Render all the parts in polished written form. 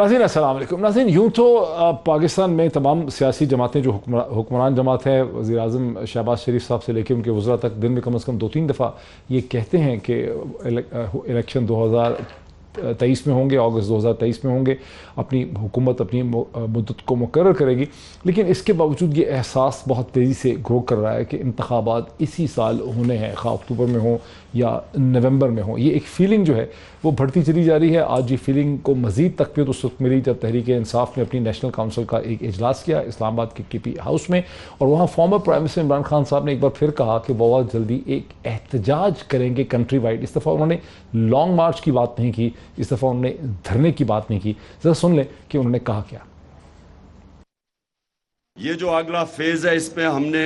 नाज़रीन अस्सलाम वालेकुम। नाज़रीन यूँ तो पाकिस्तान में तमाम सियासी जमातें जो हुक्मरान जमात है, वज़ीर आज़म शहबाज शरीफ साहब से लेकर उनके वज़रा तक दिन में कम से कम 2-3 दफ़ा ये कहते हैं कि इलेक्शन 2023 में होंगे, अगस्त 2023 में होंगे, अपनी हुकूमत अपनी मुद्दत को मुकर्रर करेगी। लेकिन इसके बावजूद ये एहसास बहुत तेज़ी से ग्रो कर रहा है कि इंतखाबात इसी साल होने हैं, खा अक्टूबर में हो या नवंबर में हो। ये एक फ़ीलिंग जो है वो बढ़ती चली जा रही है। आज ये फ़ीलिंग को मज़ीद तक़वियत उस वक्त मिली जब तहरीक इंसाफ ने अपनी नेशनल काउंसिल का एक इजलास किया इस्लामाबाद के KP हाउस में, और वहाँ former prime minister Imran Khan साहब ने एक बार फिर कहा कि वो बहुत जल्दी एक एहतजाज करेंगे कंट्री वाइड। इस दफ़ा उन्होंने लॉन्ग मार्च की बात नहीं की, इस दफ़ा उन्होंने धरने की बात नहीं की। ज़रा सुन लें कि उन्होंने कहा क्या। ये जो अगला फेज है इसमें हमने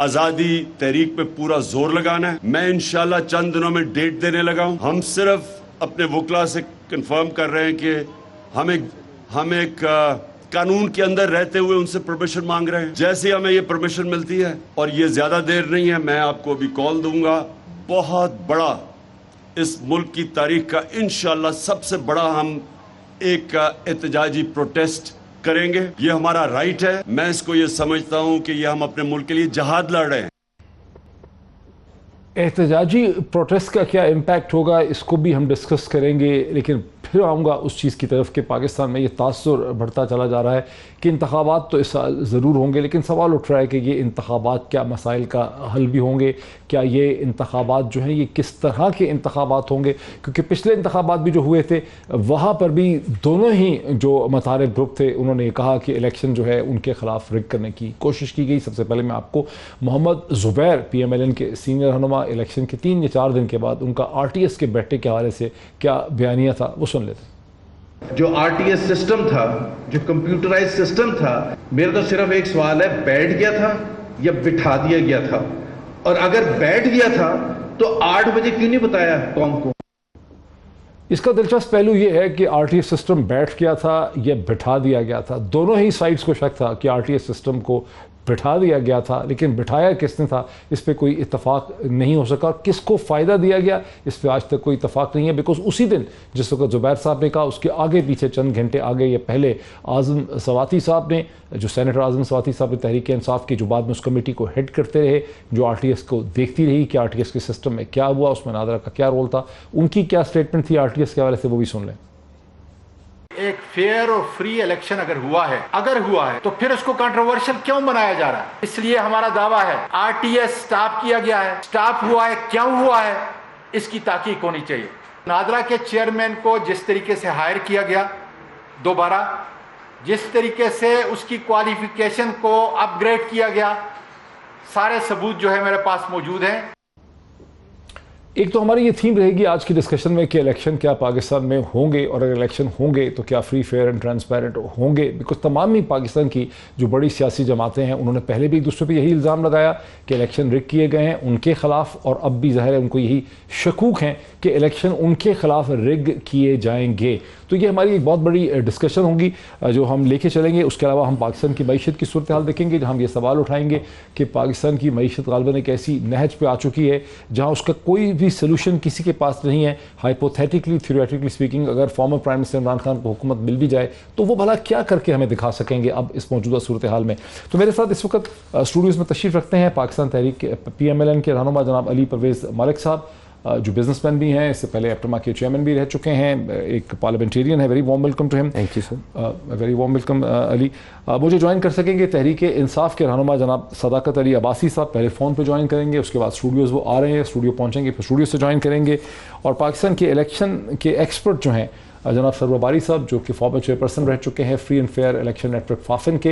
आज़ादी तहरीक पे पूरा जोर लगाना है। मैं इंशाल्लाह चंद दिनों में डेट देने लगा हूं। हम सिर्फ अपने वकला से कंफर्म कर रहे हैं कि हम एक कानून के अंदर रहते हुए उनसे परमिशन मांग रहे हैं। जैसे हमें ये परमिशन मिलती है, और ये ज्यादा देर नहीं है, मैं आपको अभी कॉल दूंगा। बहुत बड़ा इस मुल्क की तारीख का इंशाल्लाह सबसे बड़ा हम एक एहतजाजी प्रोटेस्ट करेंगे। ये हमारा राइट है। मैं इसको ये समझता हूं कि ये हम अपने मुल्क के लिए जहाद लड़ रहे हैं। एहतजाजी प्रोटेस्ट का क्या इम्पैक्ट होगा इसको भी हम डिस्कस करेंगे, लेकिन फिर आऊँगा उस चीज़ की तरफ कि पाकिस्तान में ये तासुर बढ़ता चला जा रहा है कि इंतखाबात तो इस साल ज़रूर होंगे, लेकिन सवाल उठ रहा है कि ये इंतखाबात क्या मसाइल का हल भी होंगे, क्या ये इंतखाबात जो हैं ये किस तरह के इंतखाबात होंगे। क्योंकि पिछले इंतखाबात भी जो हुए थे वहाँ पर भी दोनों ही जो मुतारिफ ग्रुप थे उन्होंने कहा कि इलेक्शन जो है उनके ख़िलाफ़ रिग करने की कोशिश की गई। सबसे पहले मैं आपको मोहम्मद ज़ुबैर PMLN के सीनियर रहनुमा इलेक्शन के 3 या 4 दिन के बाद उनका RTS के बैठे के हवाले से क्या बयानिया था वो सुन लेते। जो RTS सिस्टम था, जो कंप्यूटराइज सिस्टम था, मेरा तो सिर्फ एक सवाल है, बैठ गया था या बिठा दिया गया था? और अगर बैठ गया था तो 8 बजे क्यों नहीं बताया कौम को? इसका दिलचस्प पहलू यह है कि RTS सिस्टम बैठ गया था या बिठा दिया गया था। दोनों ही साइड्स को शक था कि RTS सिस्टम को बिठा दिया गया था, लेकिन बिठाया किसने था इस पे कोई इत्तफाक नहीं हो सका। किसको फ़ायदा दिया गया इस पे आज तक कोई इत्तफाक नहीं है। बिकॉज उसी दिन जिस वक्त ज़ुबैर साहब ने कहा उसके आगे पीछे चंद घंटे आगे या पहले आज़म सवाती साहब ने, जो सेनेटर आज़म सवाती साहब ने तहरीक इंसाफ की, जो बाद में उस कमेटी को हेड करते रहे, जो RTS को देखती रही कि RTS के सिस्टम में क्या हुआ, उसमें नादरा का क्या रोल था, उनकी क्या स्टेटमेंट थी RTS के हवाले से, वो भी सुन लें। एक फेयर और फ्री इलेक्शन अगर हुआ है तो फिर उसको कंट्रोवर्शियल क्यों बनाया जा रहा है? इसलिए हमारा दावा है RTS स्टॉप किया गया है। स्टॉप हुआ है, क्यों हुआ है, इसकी ताकीक होनी चाहिए। नादरा के चेयरमैन को जिस तरीके से हायर किया गया दोबारा, जिस तरीके से उसकी क्वालिफिकेशन को अपग्रेड किया गया, सारे सबूत जो है मेरे पास मौजूद हैं। एक तो हमारी ये थीम रहेगी आज की डिस्कशन में कि इलेक्शन क्या पाकिस्तान में होंगे, और अगर इलेक्शन होंगे तो क्या फ्री फेयर एंड ट्रांसपेरेंट होंगे। बिकॉज तमाम ही पाकिस्तान की जो बड़ी सियासी जमातें हैं उन्होंने पहले भी एक दूसरे पे यही इल्ज़ाम लगाया कि इलेक्शन रिग किए गए हैं उनके ख़िलाफ़, और अब भी ज़ाहिर है उनको यही शकूक हैं कि इलेक्शन उनके ख़िलाफ़ रिग किए जाएंगे। तो ये हमारी एक बहुत बड़ी डिस्कशन होगी जो हम लेके चलेंगे। उसके अलावा हम पाकिस्तान की मईशत की सूरत हाल देखेंगे, जहाँ हम ये सवाल उठाएंगे कि पाकिस्तान की मईशत ग़ालिबन एक ऐसी नहज पे आ चुकी है जहाँ उसका कोई भी सोल्यूशन किसी के पास नहीं है। हाइपोथेटिकली थ्योरेटिकली स्पीकिंग, अगर former prime minister Imran Khan को हुकूमत मिल भी जाए तो वो भला क्या करके हमें दिखा सकेंगे अब इस मौजूदा सूरत हाल में। तो मेरे साथ इस वक्त स्टूडियोज़ में तशरीफ़ रखते हैं पाकिस्तान तहरीक PMLN के रहनुमा जनाब अली परवेज़ मलिक साहब, जो बिजनेसमैन भी हैं, इससे पहले एप्टमा के चेयरमैन भी रह चुके हैं, एक पार्लियामेंटेरियन है। Very warm welcome to him. Thank you sir. Very warm welcome Ali. मुझे ज्वाइन कर सकेंगे तहरीक इंसाफ के रहनुमा जनाब सदाकत अली अब्बासी साहब, पहले फ़ोन पे ज्वाइन करेंगे, उसके बाद स्टूडियोज़ वो आ रहे हैं, स्टूडियो पहुँचेंगे, फिर स्टूडियो से ज्वाइन करेंगे। और पाकिस्तान के इलेक्शन के एक्सपर्ट जो हैं जनाब सरवर बारी साहब, जो कि फॉर्मर चेयरपर्सन रह चुके हैं free and fair election network फाफिन के।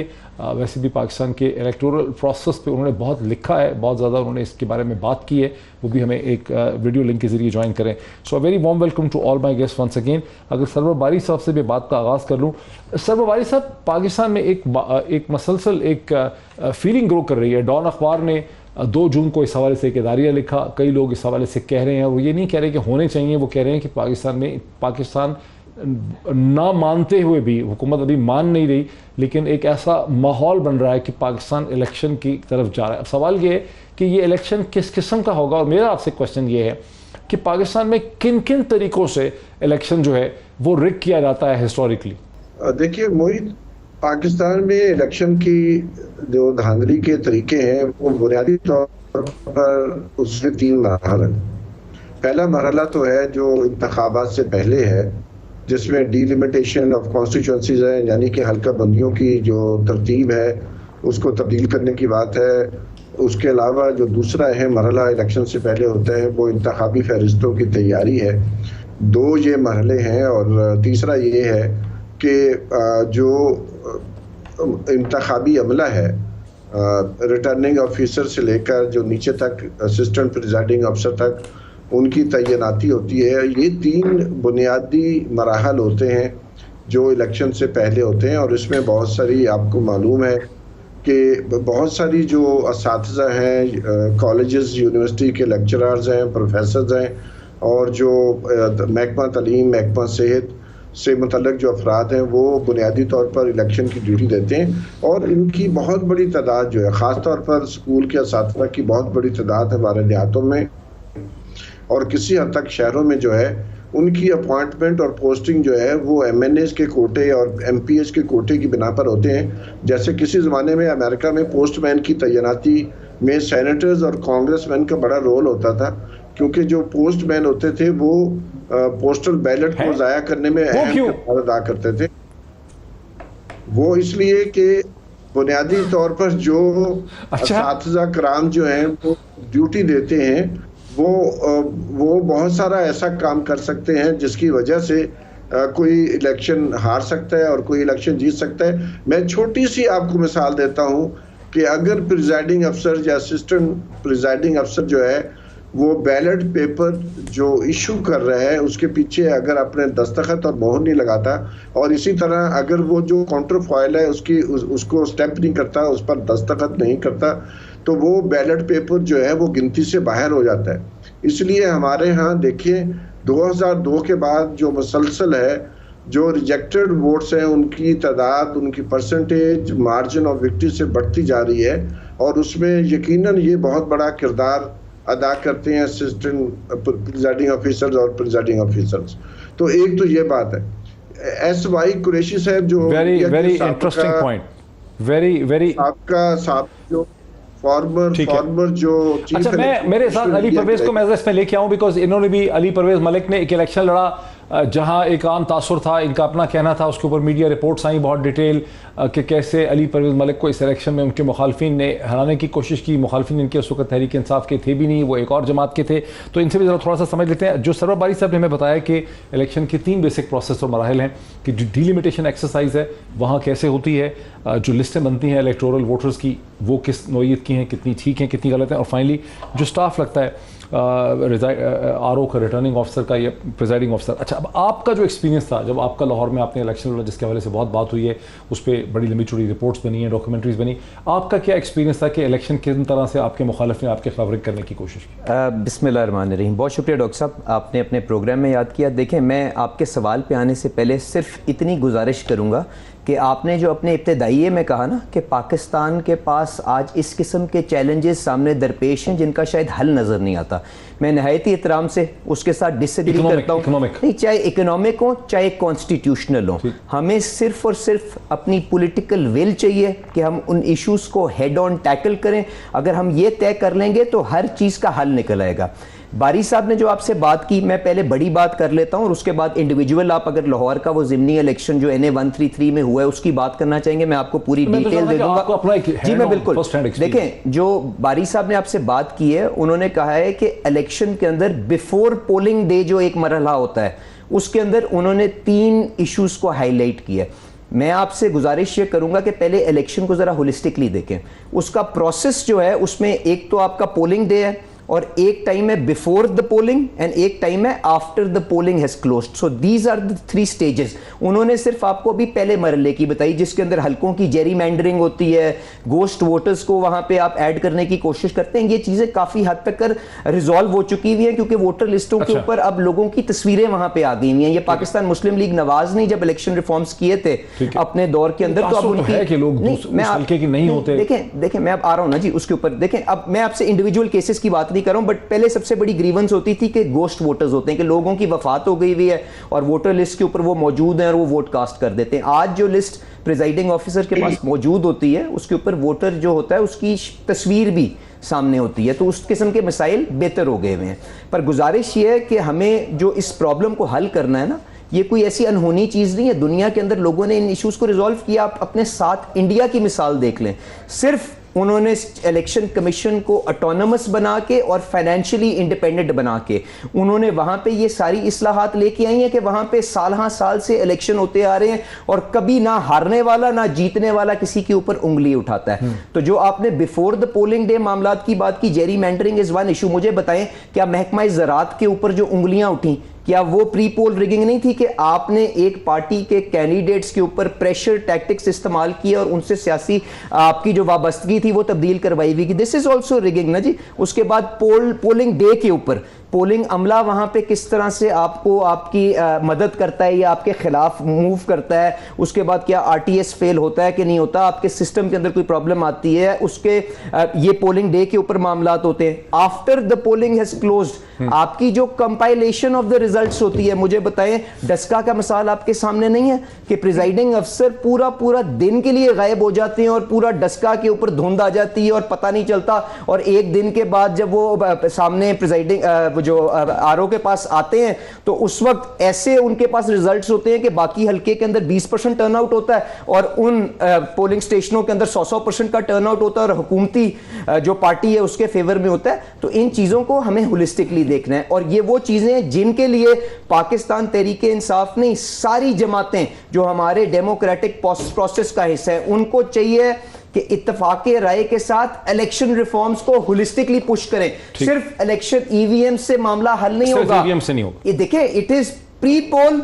वैसे भी पाकिस्तान के इलेक्टोरल प्रोसेस पे उन्होंने बहुत लिखा है, बहुत ज़्यादा उन्होंने इसके बारे में बात की है, वो भी हमें एक वीडियो लिंक के ज़रिए ज्वाइन करें। So very warm welcome to all my guest once again. अगर सरवर बारी साहब से भी बात का आगाज़ कर लूँ, सरवर बारी साहब, पाकिस्तान में एक मसलसल एक फीलिंग ग्रो कर रही है। डॉन अखबार ने 2 जून को इस हवाले से एक इदारिया लिखा, कई लोग इस हवाले से कह रहे हैं, वो ये नहीं कह रहे कि होने चाहिए, वो कह रहे हैं कि पाकिस्तान ना मानते हुए भी, हुकूमत अभी मान नहीं रही, लेकिन एक ऐसा माहौल बन रहा है कि पाकिस्तान इलेक्शन की तरफ जा रहा है। अब सवाल ये है कि ये इलेक्शन किस किस्म का होगा, और मेरा आपसे क्वेश्चन ये है कि पाकिस्तान में किन किन तरीक़ों से इलेक्शन जो है वो रिग किया जाता है हिस्टोरिकली। देखिए मोहित, पाकिस्तान में इलेक्शन की जो धांधली के तरीके हैं वो बुनियादी तौर पर उसमें 3 मरहला हैं। पहला मरहला तो है जो इंतखाबात से पहले है, जिसमें डिलिमिटेशन ऑफ कॉन्स्टिट्यूंसीज है, यानी कि हल्का बंदियों की जो तरतीब है उसको तब्दील करने की बात है। उसके अलावा जो दूसरा अहम मरहला इलेक्शन से पहले होता है वो इंतखाबी फहरिस्तों की तैयारी है। 2 ये मरहले हैं। और तीसरा ये है कि जो इंतखाबी अमला है, रिटर्निंग ऑफिसर से लेकर जो नीचे तक असिस्टेंट प्रिजाइडिंग अफसर तक उनकी तैनाती होती है। ये 3 बुनियादी मराहल होते हैं जो इलेक्शन से पहले होते हैं। और इसमें बहुत सारी, आपको मालूम है कि बहुत सारी जो असातिज़ा हैं, कॉलेजेस यूनिवर्सिटी के लेक्चरर्स हैं, प्रोफेसर्स हैं, और जो महकमा तालीम, महकमा सेहत से मुतल्लिक़ जो अफराद हैं वो बुनियादी तौर पर इलेक्शन की ड्यूटी देते हैं। और इनकी बहुत बड़ी तादाद जो है, ख़ास तौर पर स्कूल के असातिज़ा की बहुत बड़ी तादाद है हमारे देहातों में और किसी हद तक शहरों में जो है, उनकी अपॉइंटमेंट और पोस्टिंग जो है वो MNAs के कोटे और MPs के कोटे की बिना पर होते हैं। जैसे किसी ज़माने में अमेरिका में पोस्टमैन की तैनाती में सेनेटर्स और कांग्रेसमैन का बड़ा रोल होता था, क्योंकि जो पोस्टमैन होते थे वो पोस्टल बैलेट को ज़ाया करने में अहम किरदार अदा करते थे। वो इसलिए कि बुनियादी तौर पर जो असातिज़ा कराम जो हैं वो ड्यूटी देते हैं, वो बहुत सारा ऐसा काम कर सकते हैं जिसकी वजह से कोई इलेक्शन हार सकता है और कोई इलेक्शन जीत सकता है। मैं छोटी सी आपको मिसाल देता हूं कि अगर प्रिजाइडिंग अफसर या असिस्टेंट प्रिजाइडिंग अफसर जो है वो बैलेट पेपर जो इशू कर रहा है उसके पीछे अगर अपने दस्तखत और मोहर नहीं लगाता, और इसी तरह अगर वो जो काउंटर फॉइल है उसको स्टैंप नहीं करता, उस पर दस्तखत नहीं करता, तो वो बैलेट पेपर जो है वो गिनती से बाहर हो जाता है। इसलिए हमारे यहाँ देखिए 2002 के बाद जो मुसलसल है, जो रिजेक्टेड वोट्स हैं उनकी तादाद, उनकी परसेंटेज मार्जिन ऑफ विक्ट्री से बढ़ती जा रही है। और उसमें यकीनन ये बहुत बड़ा किरदार अदा करते हैं असिस्टेंट प्रिजाइडिंग ऑफिसर्स और प्रिजाइडिंग ऑफिसर्स। तो एक तो ये बात है। SY कुरैशी साहब जो वेरी इंटरेस्टिंग पॉइंट, वेरी आपका जो फॉर्मर जो अच्छा, मैं मेरे साथ अली परवेज को मैं इसमें लेके आऊं, बिकॉज इन्होंने भी, अली परवेज मलिक ने एक इलेक्शन लड़ा जहां एक आम तासुर था, इनका अपना कहना था, उसके ऊपर मीडिया रिपोर्ट्स आई बहुत डिटेल कि कैसे अली परवेज मलिक को इस इलेक्शन में उनके मुखालफिन ने हराने की कोशिश की। मुखालफिन इनके उस वक्त तहरीक इंसाफ के थे भी नहीं, वो एक और जमात के थे। तो इनसे भी ज़रा थोड़ा सा समझ लेते हैं। जो सरवर बारी साहब ने हमें बताया कि इलेक्शन के 3 बेसिक प्रोसेस और मराहल हैं कि जो डिलिमिटेशन एक्सरसाइज है वहाँ कैसे होती है, जो लिस्टें बनती हैं इलेक्टोरल वोटर्स की वो किस नौइयत की हैं, कितनी ठीक हैं, कितनी गलत हैं, और फाइनली जो स्टाफ लगता है RO का, रिटर्निंग ऑफिसर का या प्रिजाइडिंग ऑफिसर। अच्छा, अब आपका जो एक्सपीरियंस था जब आपका लाहौर में आपने इलेक्शन लड़ा, जिसके हवाले से बहुत बात हुई है, उस पर बड़ी लंबी चौड़ी रिपोर्ट्स बनी हैं, डॉक्यूमेंट्रीज बनी, आपका क्या एक्सपीरियंस था कि इलेक्शन किस तरह से आपके मुखालिफ ने आपके खिलाफ करने की कोशिश की? बिस्मिल्लाहिर्रहमानिर्रहीम। बहुत शुक्रिया डॉक्टर साहब, आपने अपने प्रोग्राम में याद किया। देखें, मैं आपके सवाल पे आने से पहले सिर्फ इतनी गुजारिश करूँगा कि आपने जो अपने इब्तदाइये में कहा ना कि पाकिस्तान के पास आज इस किस्म के चैलेंजेस सामने दरपेश हैं जिनका शायद हल नज़र नहीं आता, मैं नहायत ही एहतराम से उसके साथ डिसएग्री करता हूँ। नहीं, चाहे इकोनॉमिक हो चाहे कॉन्स्टिट्यूशनल हो, हमें सिर्फ और सिर्फ अपनी पॉलिटिकल विल चाहिए कि हम उन इश्यूज़ को हेड ऑन टैकल करें। अगर हम ये तय कर लेंगे तो हर चीज़ का हल निकल आएगा। बारी साहब ने जो आपसे बात की, मैं पहले बड़ी बात कर लेता हूं और उसके बाद इंडिविजुअल, आप अगर लाहौर का वो ज़िमनी इलेक्शन जो NA 133 में हुआ है उसकी बात करना चाहेंगे, मैं आपको पूरी डिटेल दे दूंगा। जी मैं बिल्कुल। देखें, जो बारी साहब ने आपसे बात की है, उन्होंने कहा है कि इलेक्शन के अंदर बिफोर पोलिंग डे जो एक मरहला होता है उसके अंदर उन्होंने 3 इशूज को हाईलाइट किया है। मैं आपसे गुजारिश ये करूंगा कि पहले इलेक्शन को जरा होलिस्टिकली देखें। उसका प्रोसेस जो है उसमें एक तो आपका पोलिंग डे है और एक टाइम है बिफोर द पोलिंग एंड एक टाइम है after the polling has closed. So these are the 3 stages. उन्होंने सिर्फ आपको अभी पहले मरहले की बताई जिसके अंदर हल्कों की जेरीमैंडरिंग होती है, गोस्ट वोटर्स को वहां पे आप ऐड करने की कोशिश करते हैं। ये चीजें काफी हद तक रिजॉल्व हो चुकी हुई हैं क्योंकि वोटर लिस्टों के ऊपर अब लोगों की तस्वीरें वहां पे आ गई हुई हैं। ये पाकिस्तान मुस्लिम लीग नवाज ने जब इलेक्शन रिफॉर्म्स किए थे अपने दौर के अंदर, तो अब उनकी नहीं होते। देखें मैं अब आ रहा हूं ना जी उसके ऊपर। देखें, अब मैं आपसे इंडिविजुअल केसेस की बात नहीं नहीं कर रहा हूं, बट पहले सबसे बड़ी ग्रीवेंस होती थी कि गोस्ट वोटर्स होते हैं, कि लोगों की वफात हो गई हुई है और वोटर लिस्ट के ऊपर वो मौजूद हैं और वो वोट कास्ट कर देते हैं। आज जो लिस्ट प्रिजाइडिंग ऑफिसर के पास मौजूद होती है उसके ऊपर वोटर जो होता है उसकी तस्वीर भी सामने होती है, तो उस किस्म के मसाइल बेहतर हो गए हुए हैं। पर गुजारिश ये है कि हमें जो इस प्रॉब्लम को हल करना है ना, ये कोई ऐसी अनहोनी चीज़ नहीं है। दुनिया के अंदर लोगों ने इन इश्यूज़ को रिजॉल्व किया। आप अपने साथ इंडिया की मिसाल देख लें, सिर्फ उन्होंने इलेक्शन कमीशन को ऑटोनमस बना के और फाइनेंशियली इंडिपेंडेंट बना के उन्होंने वहाँ पे ये सारी इस्लाहात लेके आई हैं कि वहाँ पे साल से इलेक्शन होते आ रहे हैं और कभी ना हारने वाला ना जीतने वाला किसी के ऊपर उंगली उठाता है। तो जो आपने बिफोर द पोलिंग डे मामलात की बात की, Jerry meandering is one issue. मुझे बताएं, क्या महकमा ज़राअत के ऊपर जो उंगलियां उठी, क्या वो प्री पोल रिगिंग नहीं थी कि आपने एक पार्टी के कैंडिडेट्स के ऊपर प्रेशर टैक्टिक्स इस्तेमाल किए और उनसे सियासी आपकी जो वाबस्तगी थी वो तब्दील करवाई हुई? दिस इज ऑल्सो रिगिंग ना जी। उसके बाद पोलिंग डे के ऊपर पोलिंग अमला वहां पे किस तरह से आपको आपकी मदद करता है या आपके खिलाफ मूव करता है, उसके बाद क्या आरटीएस फेल होता है कि नहीं होता, आपके सिस्टम के अंदर कोई प्रॉब्लम आती है, उसके ये पोलिंग डे के ऊपर मामलात होते हैं। After the polling has closed आपकी जो कंपाइलेशन ऑफ द रिजल्ट्स होती है, मुझे बताएं डस्का का मिसाल आपके सामने नहीं है कि प्रिजाइडिंग अफसर पूरा दिन के लिए गायब हो जाते हैं और पूरा डस्का के ऊपर धुंध आ जाती है और पता नहीं चलता, और एक दिन के बाद जब वो सामने प्रिजाइडिंग जो आरओ के पास आते हैं तो उस वक्त ऐसे उनके पास रिजल्ट्स होते हैं कि बाकी हल्के के अंदर 20% टर्नआउट होता है और उन पोलिंग स्टेशनों के अंदर 100% का टर्नआउट होता है और हुकूमती जो पार्टी है उसके फेवर में होता है। तो इन चीजों को हमें होलिस्टिकली देखना है और ये वो चीजें हैं जिनके लिए पाकिस्तान तहरीक इंसाफ नहीं, सारी जमातें जो हमारे डेमोक्रेटिक प्रोसेस का हिस्सा है, उनको चाहिए कि इत्तफाक़े राय के साथ इलेक्शन रिफॉर्म्स को होलिस्टिकली पुश करें। सिर्फ इलेक्शन ईवीएम से मामला हल नहीं होगा, ईवीएम से नहीं होगा। ये देखिए, it is pre poll,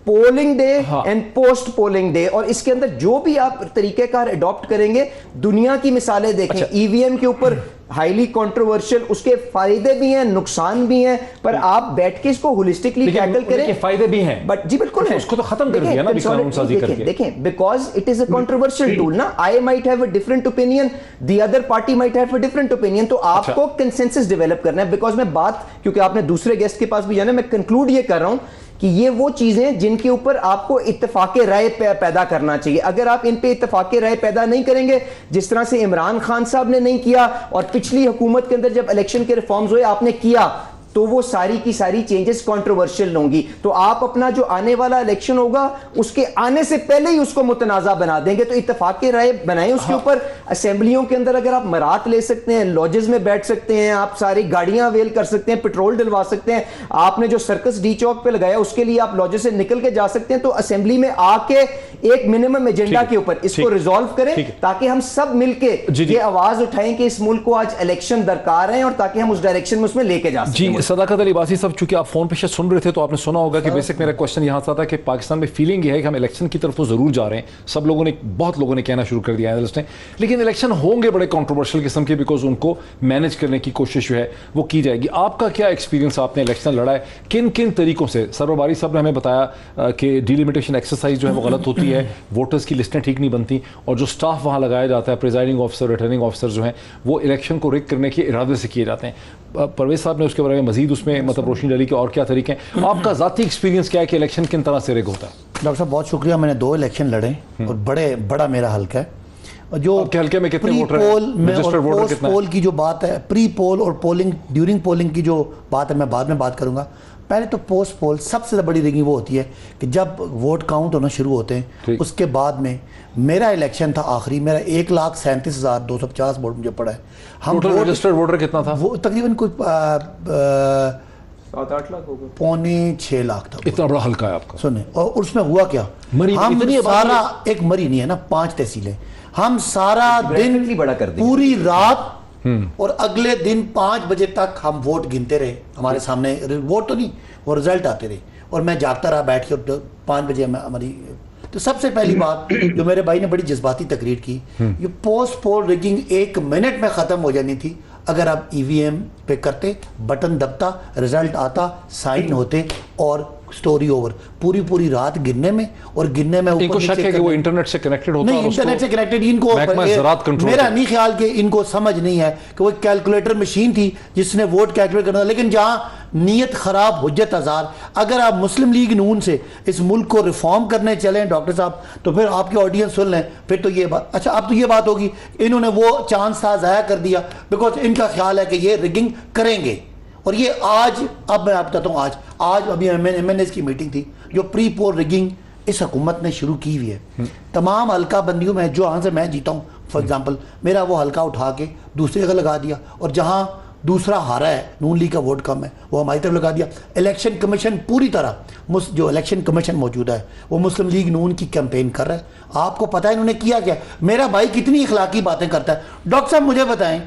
polling day and post polling day, और इसके अंदर जो भी आप तरीकेकार अडॉप्ट करेंगे, दुनिया की मिसालें देखें। ईवीएम के ऊपर हाईली कंट्रोवर्शियल, उसके फायदे भी हैं नुकसान भी हैं, पर आप बैठ के इसको होलिस्टिकली टैकल करें। फायदे भी हैं, बट जी बिल्कुल है, उसको तो खत्म कर दिया ना कानून साजी करके। देखें, because it is a controversial tool ना, I might have a different opinion, the other party might have a different opinion, तो आपको कंसेंसस डेवलप करना है। बिकॉज मैं बात, क्योंकि आपने दूसरे गेस्ट के पास भी जाना, मैं कंक्लूड ये कर रहा हूं कि ये वो चीजें जिनके ऊपर आपको इत्तफाक़े राय पैदा करना चाहिए। अगर आप इन पे इत्तफाक़े राय पैदा नहीं करेंगे, जिस तरह से इमरान खान साहब ने नहीं किया और पिछली हुकूमत के अंदर जब इलेक्शन के रिफॉर्म्स हुए आपने किया, तो वो सारी की सारी चेंजेस कंट्रोवर्शियल होंगी। तो आप अपना जो आने वाला इलेक्शन होगा उसके आने से पहले ही उसको मुतनाज़ा बना देंगे। तो इत्तफाक़े राय बनाएं उसके ऊपर। असेंबलियों के अंदर अगर आप मरात ले सकते हैं, लॉजेस में बैठ सकते हैं, आप सारी गाड़ियां अवेल कर सकते हैं, पेट्रोल डलवा सकते हैं, आपने जो सर्कस डी चौक पे लगाया उसके लिए आप लॉजेस से निकल के जा सकते हैं। तो असेंबली में आके एक मिनिमम एजेंडा के ऊपर इसको रिजॉल्व करें ताकि हम सब मिलके ये आवाज उठाएं कि इस मुल्क को आज इलेक्शन दरकार है और ताकि हम उस डायरेक्शन में उसमें लेके जा सकें। सदाकत अली अब्बासी साहब, चूंकि आप फोन पे शायद सुन रहे थे तो आपने सुना होगा कि बेसिक मेरा क्वेश्चन यहाँ था कि पाकिस्तान में फीलिंग ये है कि हम इलेक्शन की तरफ तो जरूर जा रहे हैं, सब लोगों ने, बहुत लोगों ने कहना शुरू कर दिया एनालिस्ट ने, लेकिन इलेक्शन होंगे बड़े कंट्रोवर्शियल किस्म के, बिकॉज उनको मैनेज करने की कोशिश जो है वो की जाएगी। आपका क्या एक्सपीरियंस, आपने इलेक्शन लड़ा है, किन किन तरीकों से? सरवबारी साहब ने हमें बताया कि डिलिमिटेशन एक्सरसाइज जो है वो गलत होती है, वोटर्स की लिस्टें ठीक नहीं बनती, और जो स्टाफ वहाँ लगाया जाता है, प्रिजाइडिंग ऑफिसर, रिटर्निंग ऑफिसर जो हैं, वो इलेक्शन को रिग करने के इरादे से किए जाते हैं। परवेज साहब ने उसके बारे में मजीद उसमें मतलब रोशनी डाली कि और क्या तरीके हैं। आपका ज़ाती एक्सपीरियंस क्या है कि इलेक्शन किन तरह से रिग होता है? डॉक्टर साहब बहुत शुक्रिया, मैंने 2 इलेक्शन लड़े और बड़ा मेरा हल्का है। और जो आपके हल्के में कितने वोटर हैं? रजिस्टर्ड वोटर कितना है? पोल की जो बात है, प्री पोल और पोलिंग, ड्यूरिंग पोलिंग की जो बात है मैं बाद में बात करूंगा। पहले तो पोस्ट पोल सबसे बड़ी रिगिंग वो होती है कि जब वोट काउंट होना शुरू होते हैं उसके बाद में मेरा इलेक्शन था आखिरी, मेरा 1,37,250 वोट मुझे पड़ा है। हम रजिस्टर्ड वोटर कितना था? वो तकरीबन कोई 7-8 लाख होगा, 5.25 लाख था। इतना बड़ा हल्का है आपका। सुने, और उसमें हुआ क्या, हम सारा, एक मरी नहीं है ना, 5 तहसीलें, हम सारा दिन बड़ा कर दिया, पूरी रात और अगले दिन 5 बजे तक हम वोट गिनते रहे। हमारे सामने वोट तो नहीं, वो रिजल्ट आते रहे और मैं जागता रहा बैठ के। 5 बजे हमारी, तो सबसे पहली बात जो मेरे भाई ने बड़ी जज्बाती तकरीर की, ये पोस्ट पोल रिगिंग 1 मिनट में खत्म हो जानी थी अगर आप ईवीएम पे करते, बटन दबता, रिजल्ट आता, साइन होते और स्टोरी ओवर। पूरी रात गिनने में और गिनने में इनको शक है कि वो इंटरनेट से कनेक्टेड होता है। नहीं, इंटरनेट से कनेक्टेड इनको मेरा नहीं ख्याल कि इनको समझ नहीं है कि वो कैलकुलेटर मशीन थी जिसने वोट कैलकुलेट करना। लेकिन जहां नीयत खराब, हुज्जत हजार, अगर आप मुस्लिम लीग नून से इस मुल्क को रिफॉर्म करने चले डॉक्टर साहब, तो फिर आपकी ऑडियंस सुन लें, फिर तो ये बात, अच्छा अब तो ये बात होगी इन्होंने वो चांस था ज़ाया कर दिया बिकॉज इनका ख्याल है कि ये रिगिंग करेंगे। और ये आज, अब मैं आपको बताता हूँ, आज अभी MNS की मीटिंग थी, जो प्री पोल रिगिंग इस हुकूमत ने शुरू की हुई है। तमाम हल्का बंदियों में जो यहाँ से मैं जीता हूँ, फॉर एग्जांपल मेरा वो हल्का उठा के दूसरे का लगा दिया, और जहाँ दूसरा हारा है, नून लीग का वोट कम है, वो हमारी तरफ लगा दिया। इलेक्शन कमीशन पूरी तरह, जो इलेक्शन कमीशन मौजूद है वो मुस्लिम लीग नून की कैंपेन कर रहा है। आपको पता है इन्होंने किया क्या? मेरा भाई कितनी इखलाकी बातें करता है। डॉक्टर साहब मुझे बताएं,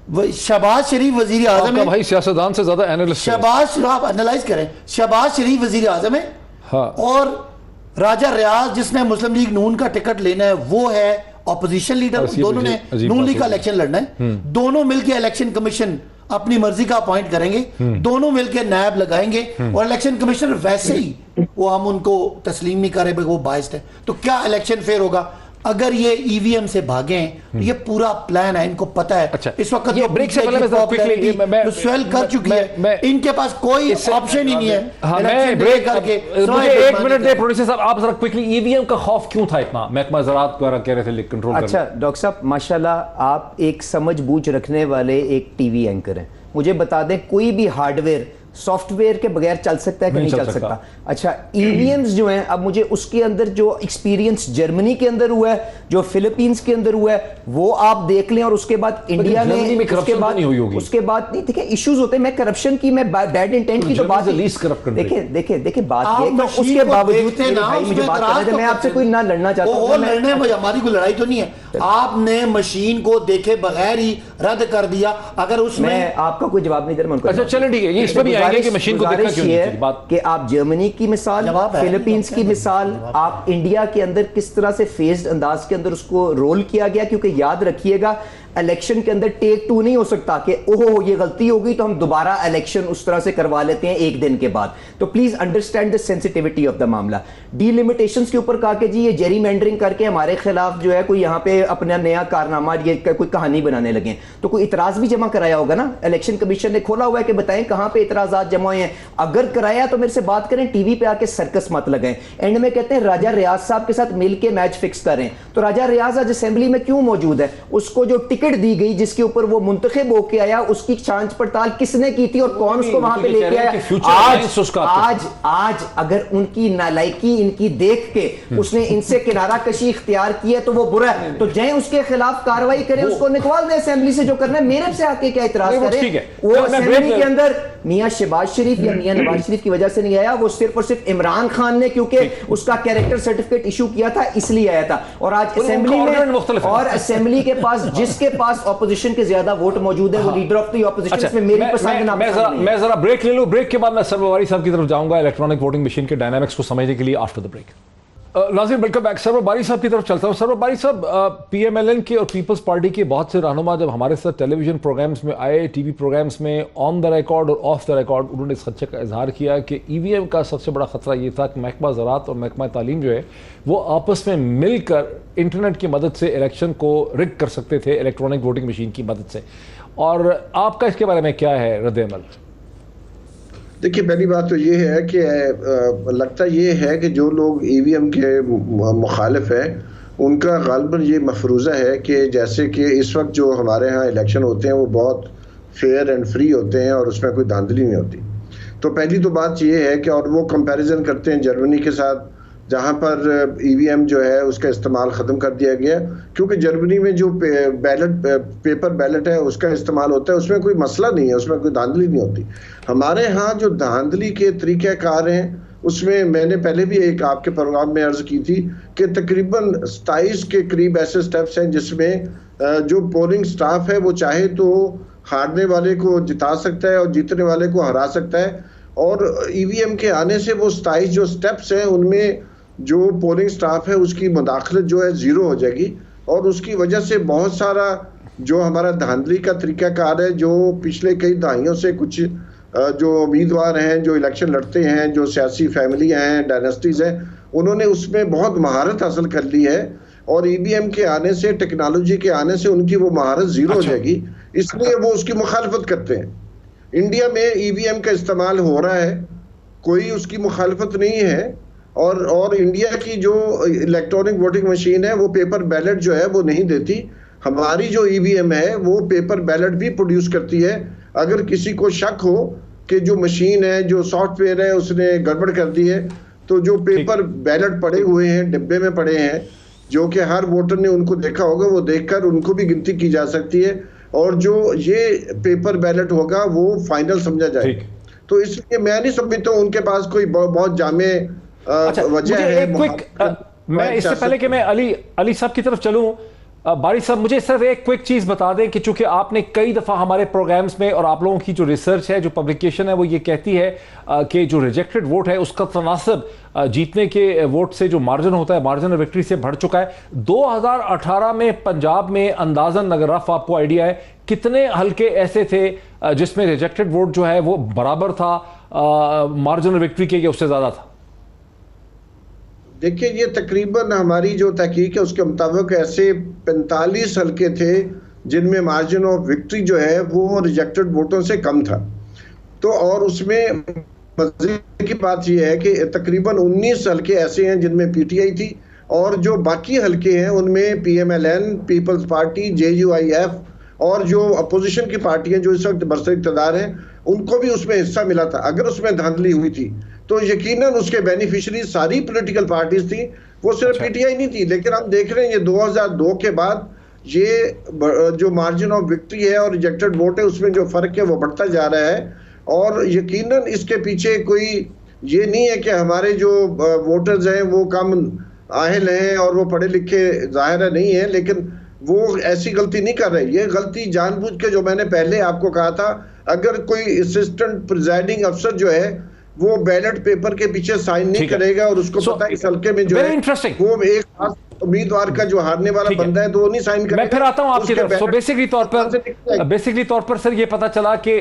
शहबाज शरीफ वजीर आजम है, भाई सियासतदान से ज्यादा एनालिस्ट, शहबाज, आप एनालाइज करें, शहबाज शरीफ वजीर आजम है, हाँ, और राजा रियाज जिसने मुस्लिम लीग नून का टिकट लेना है वो है ऑपोजिशन लीडर। दोनों ने नून लीग का इलेक्शन लड़ना है, दोनों मिलकर इलेक्शन कमीशन अपनी मर्जी का अपॉइंट करेंगे, दोनों मिलकर नायब लगाएंगे, और इलेक्शन कमिश्नर वैसे ही वो हम उनको तस्लीम नहीं कर रहे वो बाइस्ड है। तो क्या इलेक्शन फेयर होगा? अगर ये ईवीएम से भागे तो ये पूरा प्लान है, इनको पता है। अच्छा, इस वक्त ये ब्रेक से पहले मैं स्वेल कर चुकी है, इनके पास कोई ऑप्शन ही नहीं है। मैं ब्रेक करके मुझे 1 मिनट दे प्रोड्यूसर साहब, आप जरा क्विकली, ईवीएम का खौफ क्यों था इतना? महकमा ज़राअत द्वारा कह रहे थे कंट्रोल। अच्छा डॉक्टर साहब, माशाल्लाह आप एक समझ बूझ रखने वाले एक टीवी एंकर हैं। मुझे बता दें, कोई भी हार्डवेयर सॉफ्टवेयर के बगैर चल सकता है कि नहीं चल सकता? अच्छा, ईवीएम्स जो हैं, अब मुझे उसके अंदर जो एक्सपीरियंस जर्मनी के अंदर हुआ है, जो फिलीपींस के अंदर हुआ है, वो आप देख लें, और उसके बाद इंडिया में उसके बाद नहीं, देखिए इश्यूज होते हैं। मैं करप्शन की, मैं बैड इंटेंट की तो बात, देखिए बात ये, तो उसके बावजूद मुझे बात करने दें, मैं आपसे कोई ना लड़ना चाहता हूं, लड़ने में हमारी कोई लड़ाई तो नहीं है। आपने मशीन को देखे बगैर ही रद्द कर दिया। अगर उसमें आपका कोई जवाब नहीं दे रहा, अच्छा चलो ठीक है, इस पे भी आएंगे कि मशीन को देखा क्यों नहीं बात, कि आप जर्मनी की मिसाल, फिलीपींस की मिसाल, आप इंडिया के अंदर किस तरह से फेज्ड अंदाज के अंदर उसको रोल किया गया, क्योंकि याद रखिएगा इलेक्शन के अंदर टेक 2 नहीं हो सकता कि ओहो ये गलती हो गई तो हम दोबारा इलेक्शन उस तरह से करवा लेते हैं एक दिन के बाद। तो please understand the sensitivity of the मामला। डीलिमिटेशंस के ऊपर कहा कि जी ये जेरीमेंडरिंग करके हमारे खिलाफ जो है कोई यहाँ पे अपना नया कारनामा, ये कोई कहानी बनाने लगे, तो कोई इतराज भी जमा कराया होगा ना? इलेक्शन कमीशन ने खोला हुआ है कि बताएं कहां पे इतराजात जमा हुए हैं। अगर कराया तो मेरे से बात करें, टीवी पे आके सर्कस मत लगाएं। एंड में कहते हैं राजा रियाज साहब के साथ मिलकर मैच फिक्स करें, तो राजा रियाज आज असेंबली में क्यों मौजूद है? उसको जो टिकट दी गई जिसके ऊपर वो मुंतखब होके आया, उसकी जांच पड़ताल किसने की थी और कौन उसको वहां पे लेके आया? आज अगर उनकी नालायकी इनकी देख के उसने इनसे किनारा कशी इख्तियार की है तो वो बुरा है, तो जय उसके खिलाफ कार्रवाई करें, उसको निकाल दें असेंबली से, जो करना है। मेरे से आके क्या इतराज करें? वो असेंबली के अंदर मियां शहबाज शरीफ या मियां नवाज शरीफ की वजह से नहीं आया, वो सिर्फ और सिर्फ इमरान खान ने क्योंकि उसका कैरेक्टर सर्टिफिकेट इशू किया था इसलिए आया था। और आज असेंबली में, और असेंबली के पास जिसके पास ऑपोजिशन के ज्यादा वोट मौजूद है वो लीडर ऑफ द ऑपोजिशन में मेरी पसंद ना। मैं जरा ब्रेक ले लूं, ब्रेक के बाद मैं सरवरबारी साहब की तरफ जाऊंगा इलेक्ट्रॉनिक वोटिंग मशीन के डायनामिक्स को समझने के लिए आफ्टर द ब्रेक। नाज़रीन वेलकम बैक। सरवरबारी साहब की तरफ चलता हूँ। सरवरबारी साहब, पीएमएलएन के और पीपल्स पार्टी के बहुत से रहनुमा जब हमारे साथ टेलीविजन प्रोग्राम्स में आए, टीवी प्रोग्राम्स में ऑन द रिकॉर्ड और ऑफ द रिकॉर्ड, उन्होंने इस खदशे का इजहार किया कि ईवीएम का सबसे बड़ा खतरा ये था कि महकमा ज़राअत और महकमा तालीम जो है वो आपस में मिलकर इंटरनेट की मदद से इलेक्शन को रिग कर सकते थे, इलेक्ट्रॉनिक वोटिंग मशीन की मदद से। और आपका इसके बारे में क्या है रद्द-ए-अमल? देखिए, पहली बात तो ये है कि लगता ये है कि जो लोग ईवीएम के मुखालिफ हैं उनका गालिबन ये मफरूज़ा है कि जैसे कि इस वक्त जो हमारे यहाँ इलेक्शन होते हैं वो बहुत फेयर एंड फ्री होते हैं और उसमें कोई धांधली नहीं होती। तो पहली तो बात ये है कि, और वो कंपैरिजन करते हैं जर्मनी के साथ जहाँ पर ईवीएम जो है उसका इस्तेमाल ख़त्म कर दिया गया, क्योंकि जर्मनी में जो पेपर बैलेट है उसका इस्तेमाल होता है, उसमें कोई मसला नहीं है, उसमें कोई धांधली नहीं होती। हमारे यहाँ जो धांधली के तरीक़ाकार हैं उसमें मैंने पहले भी एक आपके प्रोग्राम में अर्ज़ की थी कि तकरीबन 27 के करीब ऐसे स्टेप्स हैं जिसमें जो पोलिंग स्टाफ है वो चाहे तो हारने वाले को जिता सकता है और जीतने वाले को हरा सकता है। और ईवीएम के आने से वो 27 जो स्टेप्स हैं उनमें जो पोलिंग स्टाफ है उसकी मुदाखलत जो है ज़ीरो हो जाएगी, और उसकी वजह से बहुत सारा जो हमारा धांधली का तरीकाकार है, जो पिछले कई दहाइयों से कुछ जो उम्मीदवार हैं, जो इलेक्शन लड़ते हैं, जो सियासी फैमिलियां हैं, डायनेस्टीज हैं, उन्होंने उसमें बहुत महारत हासिल कर ली है और ईवीएम के आने से, टेक्नोलॉजी के आने से उनकी वो महारत जीरो हो जाएगी, इसलिए वो उसकी मुखालफत करते हैं। इंडिया में ईवीएम का इस्तेमाल हो रहा है, कोई उसकी मुखालफत नहीं है और इंडिया की जो इलेक्ट्रॉनिक वोटिंग मशीन है वो पेपर बैलेट जो है वो नहीं देती। हमारी जो ईवीएम है वो पेपर बैलेट भी प्रोड्यूस करती है। अगर किसी को शक हो कि जो मशीन है, जो सॉफ्टवेयर है, उसने गड़बड़ कर दी है, तो जो पेपर बैलेट पड़े हुए हैं, डिब्बे में पड़े हैं, जो कि हर वोटर ने उनको देखा होगा, वो देखकर उनको भी गिनती की जा सकती है और जो ये पेपर बैलेट होगा वो फाइनल समझा जाएगा। तो इसलिए मैं नहीं समझता हूँ उनके पास कोई बहुत जामे वजह है। मैं इससे पहले कि मैं अली साहब की तरफ चलूं, बारी साहब मुझे सिर्फ एक क्विक चीज बता दें कि चूंकि आपने कई दफा हमारे प्रोग्राम्स में और आप लोगों की जो रिसर्च है, जो पब्लिकेशन है, वो ये कहती है कि जो रिजेक्टेड वोट है उसका तनासब जीतने के वोट से जो मार्जिन होता है, मार्जिन ऑफ विक्ट्री से बढ़ चुका है। 2018 में पंजाब में अंदाजन, अगर रफ आपको आइडिया है, कितने हल्के ऐसे थे जिसमें रिजेक्टेड वोट जो है वो बराबर था मार्जिन ऑफ विक्ट्री के, या उससे ज्यादा था? देखिए, ये तकरीबन हमारी जो तहकीक है उसके मुताबिक ऐसे 45 हल्के थे जिनमें मार्जिन ऑफ विक्ट्री जो है वो रिजेक्टेड वोटों से कम था। तो और उसमें मजे की बात यह है कि तकरीबन 19 हल्के ऐसे हैं जिनमें पीटीआई थी और जो बाकी हल्के हैं उनमें पीएमएलएन, पीपल्स पार्टी, जेयूआईएफ और जो अपोजिशन की पार्टियां जो इस वक्त बरसर इक़्तिदार हैं, उनको भी उसमें हिस्सा मिला था। अगर उसमें धांधली हुई थी तो यकीनन उसके बेनिफिशियरी सारी पॉलिटिकल पार्टीज थी, वो सिर्फ पीटीआई नहीं थी। लेकिन हम देख रहे हैं ये 2002 के बाद ये जो मार्जिन ऑफ विक्ट्री है और रिजेक्टेड वोट है उसमें जो फर्क है वो बढ़ता जा रहा है और यकीनन इसके पीछे कोई ये नहीं है कि हमारे जो वोटर्स हैं वो कम आहल हैं और वो पढ़े लिखे जाहिर है नहीं है, लेकिन वो ऐसी गलती नहीं कर रहे। ये गलती जानबूझ के, जो मैंने पहले आपको कहा था, अगर कोई असिस्टेंट प्रिजाइडिंग अफसर जो है वो बैलेट पेपर के पीछे साइन नहीं करेगा और उसको पता है इस हल्के में जो है वो एक खास उम्मीदवार का जो हारने वाला बंदा है तो वो नहीं साइन करेगा। मैं फिर आता हूं आपकी तरफ। सो बेसिकली तौर पर सर ये पता चला कि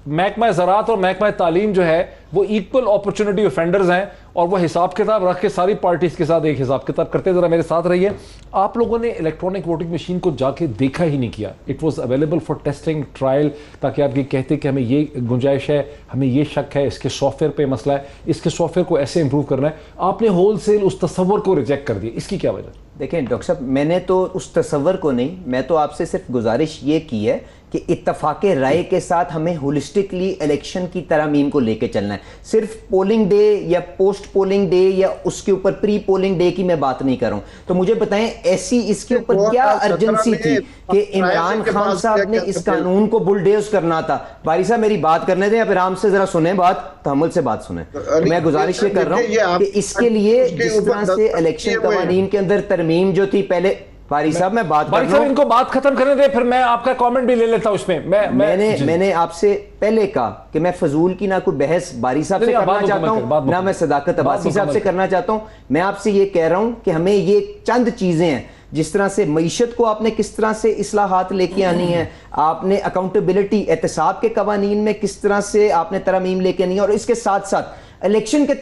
महकमा ज़राअत और महकमा तालीम जो है वो इक्वल अपॉर्चुनिटी ऑफेंडर्स हैं और वो हिसाब किताब रख के सारी पार्टीज के साथ एक हिसाब किताब करते। जरा मेरे साथ रहिए। आप लोगों ने इलेक्ट्रॉनिक वोटिंग मशीन को जाके देखा ही नहीं किया, it was available for testing trial, ताकि आप ये कहते कि हमें ये गुंजाइश है, हमें ये शक है, इसके सॉफ्टवेयर पे मसला है, इसके सॉफ्टवेयर को ऐसे इंप्रूव करना है। आपने होलसेल उस तस्वर को रिजेक्ट कर दिया, इसकी क्या वजह? देखें डॉक्टर साहब, मैंने तो उस तस्वर को नहीं, मैं तो आपसे सिर्फ गुजारिश ये की है कि इत्तफाक़े राय के साथ हमें होलिस्टिकली इलेक्शन की तरमीम को लेके चलना है। सिर्फ पोलिंग डे या पोस्ट पोलिंग डे या उसके ऊपर प्री पोलिंग डे की मैं बात नहीं कर रहा हूं। तो मुझे बताएं ऐसी इसके ऊपर क्या अर्जेंसी थी कि इमरान खान साहब ने इस कानून को बुलडोज करना था? भाई साहब मेरी बात करने दें, आप आराम से जरा सुने बात, तहम्मुल से बात सुने। मैं गुजारिश ये कर रहा हूं कि इसके लिए जिस तरह से इलेक्शन कवानीन के अंदर तरमीम जो थी, पहले बारी साहब मैं बात कर रहा हूं, इनको बात खत्म करने दे, फिर मैं आपका कमेंट भी ले लेता हूं उसमें। मैंने आपसे पहले कहा कि मैं फजूल की ना कोई बहस बारी साहब से करना चाहता हूं, ना मैं सदाकत अब्बासी साहब से करना चाहता हूं। मैं आपसे ये कह रहा हूं कि हमें ये चंद चीजें हैं, जिस तरह से मईशत को आपने किस तरह से इस्लाहात लेके आनी है, आपने अकाउंटेबिलिटी एहतसाब के कवानीन में किस तरह से आपने तरमीम लेके आनी है, और इसके साथ साथ इलेक्शन के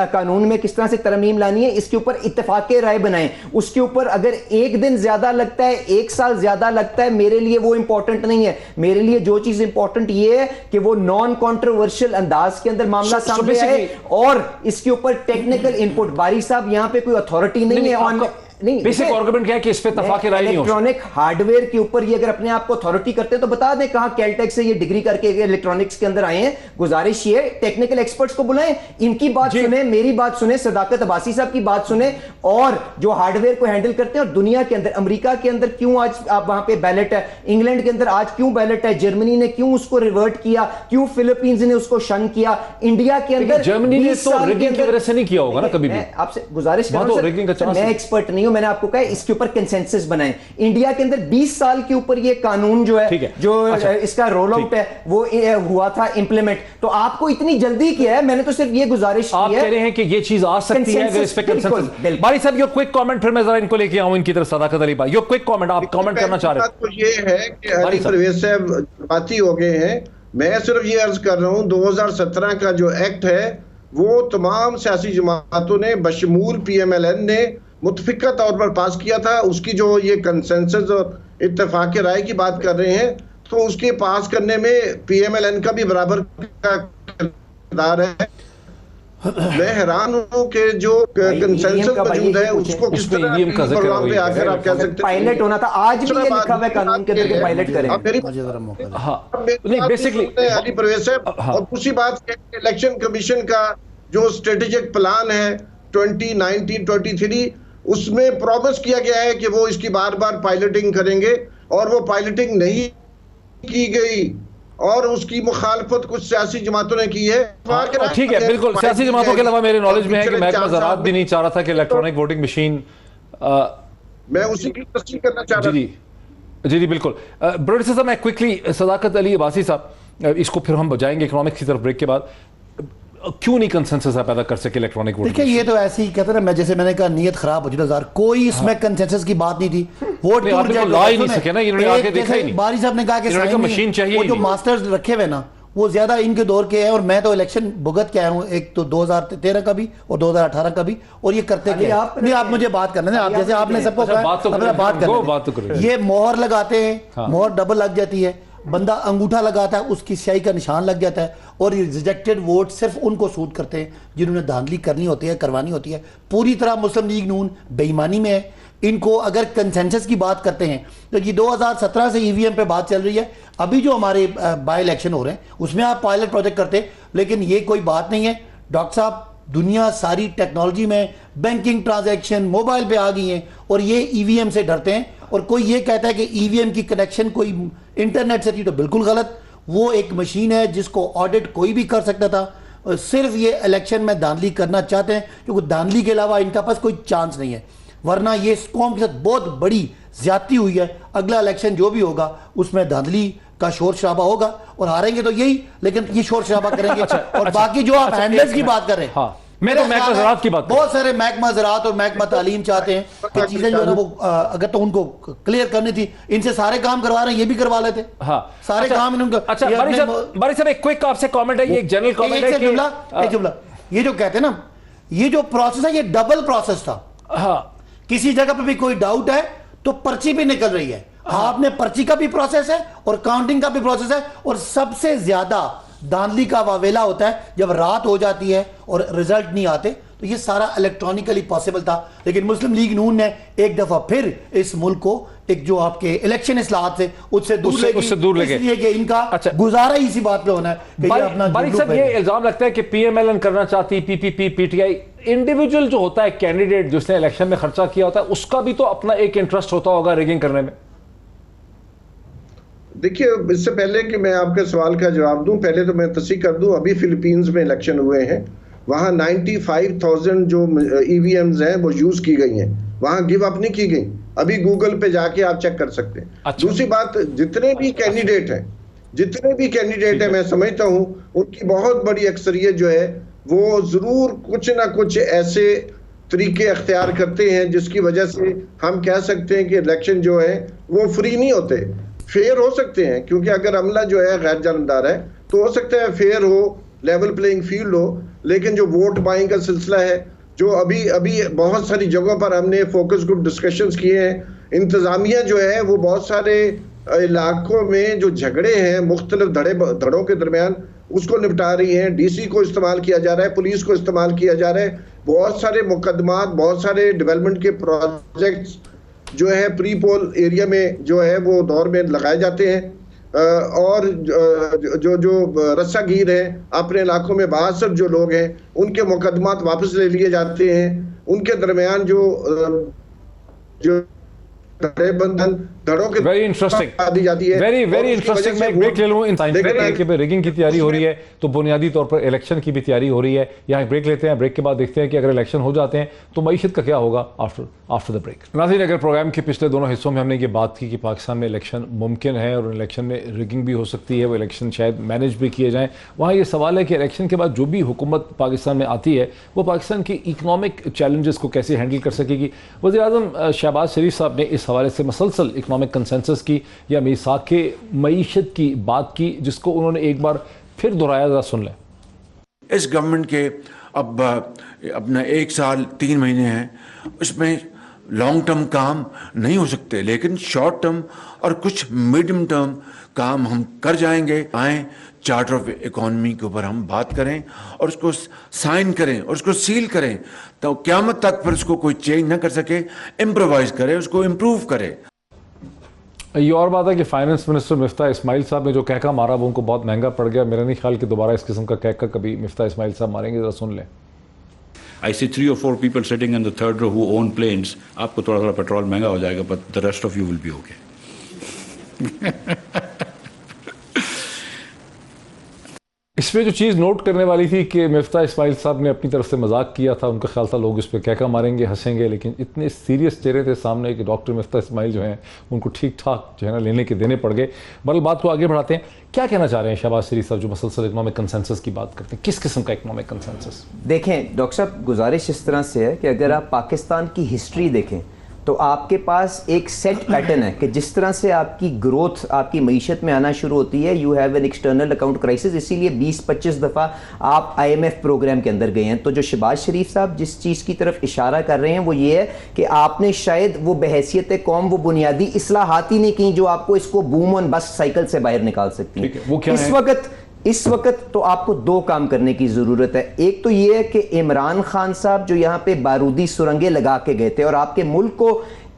कानून में किस तरह से तरमीम लानी है, इसके ऊपर इत्तेफाक राय बनाएं। उसके ऊपर अगर एक दिन ज्यादा लगता है, एक साल ज्यादा लगता है, मेरे लिए वो इंपॉर्टेंट नहीं है। मेरे लिए जो चीज इंपॉर्टेंट ये है कि वो नॉन कॉन्ट्रोवर्शियल अंदाज के अंदर मामला सामने आए और इसके ऊपर टेक्निकल इनपुट। बारी साहब यहाँ पे कोई अथॉरिटी नहीं है ऑन नहीं, बेसिक आर्गुमेंट क्या है कि इस पे इत्तेफाक राय नहीं हो। इलेक्ट्रॉनिक हार्डवेयर के ऊपर ये अगर अपने आप को अथॉरिटी करते हैं तो बता दें कहां कैलटेक से ये डिग्री करके इलेक्ट्रॉनिक्स के अंदर आए हैं। गुजारिश ये टेक्निकल एक्सपर्ट्स को बुलाएं, इनकी बात सुने, मेरी बात सुने, सदाकत अब्बासी साहब की बात सुने, और जो हार्डवेयर को हैंडल करते हैं। और दुनिया के अंदर, अमेरिका के अंदर क्यों आज आप वहां पे बैलेट है, इंग्लैंड के अंदर आज क्यों बैलेट है, जर्मनी ने क्यों उसको रिवर्ट किया, क्यों फिलीपींस ने उसको शन किया, इंडिया के अंदर जर्मनी ने तो रिगिंग की वजह से नहीं किया होगा ना कभी भी। आपसे गुजारिश कर रहा हूं, मैं एक्सपर्ट नहीं हूं, मैंने आपको कहा के ऊपर कंसेंसस बनाएं। इंडिया के अंदर 20 साल के ऊपर ये कानून जो है, जो इसका रोल आउट है वो हुआ था इंप्लीमेंट। तो आपको इतनी जल्दी क्या है? मैंने तो सिर्फ ये गुजारिश आप कह रहे हैं कि ये चीज आ सकती है अगर इस पे कंसेंसस। बारी साहब योर क्विक कमेंट, फिर मैं जरा इनको लेके आऊं इनकी तरफ। सदाकत अली भाई योर क्विक कमेंट, आप कमेंट करना चाह रहे हैं? तो ये है कि अली परवेज साहब बाती हो गए हैं। मैं सिर्फ ये अर्ज कर रहा हूँ 2017 का जो एक्ट है वो तमाम सियासी जमातों ने बशमूल PMLN ने मुतफिका तौर पर पास किया था। उसकी जो ये कंसेंसस और इत्तेफाक राय की बात कर रहे हैं तो उसके पास करने में PMLN का भी बराबर का किरदार है। मैं हैरान हूँ कि जो कंसेंसस मौजूद है उसको किस तरह प्रोग्राम पे आकर आप कह सकते हैं पायलट होना था। आज भी ये लिखा हुआ है कानून के अंदर कि पायलट करें। बेसिकली अली परवेज साहब, और दूसरी बात इलेक्शन कमीशन का जो स्ट्रेटेजिक प्लान है 2019-23 उसमें प्रॉमिस किया गया है कि वो इसकी बार बार पायलटिंग करेंगे और वो पायलटिंग नहीं की गई और उसकी मुखालफत कुछ सियासी जमातों ने की है। ठीक है, बिल्कुल। सियासी जमातों के अलावा मेरे नॉलेज में है कि महकमा ज़राअत भी नहीं चाह रहा था कि इलेक्ट्रॉनिक वोटिंग मशीन। मैं उसी की तस्दीक करना चाह रहा हूं। जी बिल्कुल। ब्रोड साहब, मैं क्विकली सदाकत अली अब्बासी साहब, इसको फिर हम जाएंगे इकोनॉमिक्स की तरफ ब्रेक के बाद। क्यों नहीं कंसेंसस पैदा कर सके इलेक्ट्रॉनिक वोटिंग? देखिए ये तो ऐसे ही कहते हैं, मैं जैसे मैंने कहा नीयत खराब हो जाए, कोई इसमें कंसेंसस की बात नहीं थी। वोट ला ही नहीं सके ना, इन्होंने आके देखा ही नहीं। बारी साहब ने कहा कि मशीन चाहिए, वो जो मास्टर्स रखे हुए ना वो ज्यादा इनके दौर के हैं। और मैं तो इलेक्शन भुगत के आया हूँ, एक तो 2013 का भी और 2018 का भी, और ये करते क्या नहीं। आप मुझे बात करना है, आप जैसे आपने सबको बात कर, ये मोहर लगाते हैं, मोहर डबल लग जाती है, बंदा अंगूठा लगाता है उसकी स्याही का निशान लग जाता है, और ये रिजेक्टेड वोट सिर्फ उनको सूट करते हैं जिन्होंने धांधली करनी होती है, करवानी होती है। पूरी तरह मुस्लिम लीग नून बेईमानी में है। इनको अगर कंसेंसस की बात करते हैं तो ये 2017 से EVM पे बात चल रही है। अभी जो हमारे बाय इलेक्शन हो रहे हैं उसमें आप पायलट प्रोजेक्ट करते, लेकिन ये कोई बात नहीं है। डॉक्टर साहब, दुनिया सारी टेक्नोलॉजी में बैंकिंग ट्रांजैक्शन मोबाइल पे आ गई हैं और ये EVM से डरते हैं। और कोई ये कहता है कि EVM की कनेक्शन कोई इंटरनेट से थी तो बिल्कुल गलत। वो एक मशीन है जिसको ऑडिट कोई भी कर सकता था। सिर्फ ये इलेक्शन में धांधली करना चाहते हैं क्योंकि धांधली के अलावा इनका पास कोई चांस नहीं है, वरना ये कौम के साथ बहुत बड़ी ज्यादती हुई है। अगला इलेक्शन जो भी होगा उसमें धांधली का शोर शराबा होगा और हारेंगे तो यही, लेकिन ये शोर शराबा करेंगे। और बाकी जो आप हैंडल्स की बात कर रहे हैं, मैं तो महकमा ज़राअत की बात, बहुत सारे महकमा ज़राअत और महकमा तालीम चाहते हैं कि चीजें जो है ना वो अगर तो उनको क्लियर करनी थी, इनसे सारे काम करवा रहे हैं, ये भी करवा लेते। सारे काम इनका। अच्छा बारी साहब, एक क्विक आपसे कमेंट है, ये एक जनरल कमेंट है कि जुमला ये जो कहते हैं ना, ये जो प्रोसेस है ये डबल प्रोसेस था। किसी जगह पे भी कोई डाउट है तो पर्ची भी निकल रही है। आपने पर्ची का भी प्रोसेस है और काउंटिंग का भी प्रोसेस है, और सबसे ज्यादा धांधली का वावेला होता है जब रात हो जाती है और रिजल्ट नहीं आते। तो ये सारा इलेक्ट्रॉनिकली पॉसिबल था, लेकिन मुस्लिम लीग नून ने एक दफा फिर इस मुल्क को एक जो आपके इलेक्शन इस्लाहात से उससे दूर ले गए, इसलिए कि इनका गुजारा ही इसी बात पे होना है। बारी साहब, ये इल्जाम लगता है कि PMLN करना चाहती, PPP PTI, इंडिविजुअल जो होता है कैंडिडेट जिसने इलेक्शन में खर्चा किया होता है उसका भी तो अपना एक इंटरेस्ट होता होगा रिगिंग करने में। देखिए, इससे पहले कि मैं आपके सवाल का जवाब दूं, पहले तो मैं तस्दीक कर दूं, अभी फिलीपींस में इलेक्शन हुए हैं, वहां 95,000 जो EVMs हैं वो यूज की गई हैं, वहां गिव अप नहीं की गई। अभी गूगल पे जाके आप चेक कर सकते हैं। अच्छा। दूसरी बात, जितने भी कैंडिडेट हैं मैं समझता हूं उनकी बहुत बड़ी अक्सरियत जो है वो जरूर कुछ ना कुछ ऐसे तरीके अख्तियार करते हैं जिसकी वजह से हम कह सकते हैं कि इलेक्शन जो है वो फ्री नहीं होते, फेयर हो सकते हैं। क्योंकि अगर अमला जो है गैर जानबदार है तो हो सकता है फेयर हो, लेवल प्लेइंग फील्ड हो, लेकिन जो वोट बाइंग का सिलसिला है, जो अभी बहुत सारी जगहों पर हमने फोकस ग्रुप डिस्कशंस किए हैं, इंतज़ामिया जो है वो बहुत सारे इलाकों में जो झगड़े हैं मुख्तलिफ धड़ों के दरमियान उसको निपटा रही हैं। DC को इस्तेमाल किया जा रहा है, पुलिस को इस्तेमाल किया जा रहा है, बहुत सारे मुकदमात, बहुत सारे डेवलपमेंट के प्रोजेक्ट्स जो है प्री पोल एरिया में जो है वो दौर में लगाए जाते हैं। और जो रस्सागीर हैं अपने इलाकों में बासर जो लोग हैं उनके मुकदमात वापस ले लिए जाते हैं। उनके दरमियान जो बंधन धड़ों की वेरी इंटरेस्टिंग, दी जाती है। वेरी और उसकी इंटरेस्टिंग। वजह मैं से एक ब्रेक ले लूँ। इन देखिए, पे रिगिंग की तैयारी हो रही है तो बुनियादी तौर पर इलेक्शन की भी तैयारी हो रही है। यहाँ ब्रेक लेते हैं, ब्रेक के बाद देखते हैं कि अगर इलेक्शन हो जाते हैं तो मईशत का क्या होगा आफ्टर द ब्रेक। नाज़रीन, अगर प्रोग्राम के पिछले दोनों हिस्सों में हमने ये बात की कि पाकिस्तान में इलेक्शन मुमकिन है और इलेक्शन में रिगिंग भी हो सकती है, वो इलेक्शन शायद मैनेज भी किए जाएँ, वहाँ ये सवाल है कि इलेक्शन के बाद जो भी हुकूमत पाकिस्तान में आती है वो पाकिस्तान की इकनॉमिक चैलेंजेस को कैसे हैंडल कर सकेगी। वज़ीर-ए-आज़म शहबाज शरीफ साहब ने इस हवाले से मसलसल इकनॉमिक कंसेंसस की या मीसाक के मईशत की बात की, जिसको उन्होंने एक बार फिर दोहराया। ज़रा सुन लें। इस गवर्नमेंट के अब अपना 1 साल 3 महीने हैं, उसमें लॉन्ग टर्म काम नहीं हो सकते, लेकिन शॉर्ट टर्म और कुछ मीडियम टर्म काम हम कर जाएंगे। आए चार्टर ऑफ इकोनॉमी के ऊपर हम बात करें और उसको साइन करें और उसको सील करें, तो क़यामत तक फिर उसको कोई चेंज ना कर सके, इम्प्रोवाइज करे, उसको इम्प्रूव करे। ये और बात है कि फाइनेंस मिनिस्टर मिफ्ता इस्माइल साहब ने जो कहका मारा वो उनको बहुत महंगा पड़ गया। मेरा नहीं ख्याल कि दोबारा इस किस्म का कहका कभी मिफ्ता इस्माइल साहब मारेंगे। जरा सुन लें। I see 3 or 4 people sitting in the third row who own planes. आपको थोड़ा पेट्रोल महंगा हो जाएगा, but the rest of you will be okay. इसमें जो चीज़ नोट करने वाली थी कि मिफ्ता इस्माइल साहब ने अपनी तरफ से मजाक किया था, उनका ख्याल था लोग इस पर कहका मारेंगे, हंसेंगे, लेकिन इतने सीरियस चेहरे थे सामने कि डॉक्टर मिफ्ता इस्माइल जो हैं उनको ठीक ठाक जो है ना लेने के देने पड़ गए। बहरहाल बात को आगे बढ़ाते हैं। क्या कहना चाह रहे हैं शहबाज शरीफ साहब जो मसलसल इकनॉमिक कंसेंसस की बात करते हैं? किस किस्म का इकनॉमिक कंसेंसस? देखें डॉक्टर साहब, गुजारिश इस तरह से है कि अगर आप पाकिस्तान की हिस्ट्री देखें तो आपके पास एक सेट पैटर्न है कि जिस तरह से आपकी ग्रोथ आपकी मईशत में आना शुरू होती है, you have an external account crisis. इसीलिए 20-25 दफ़ा आप IMF प्रोग्राम के अंदर गए हैं। तो जो शहबाज शरीफ साहब जिस चीज़ की तरफ इशारा कर रहे हैं वो ये है कि आपने शायद वो बहैसियत कौम वो बुनियादी इस्लाहात ही नहीं की जो आपको इसको बूम ऑन बस्ट साइकिल से बाहर निकाल सकती है। इस वक्त तो आपको 2 काम करने की जरूरत है। एक तो यह है कि इमरान खान साहब जो यहां पे बारूदी सुरंगें लगा के गए थे और आपके मुल्क को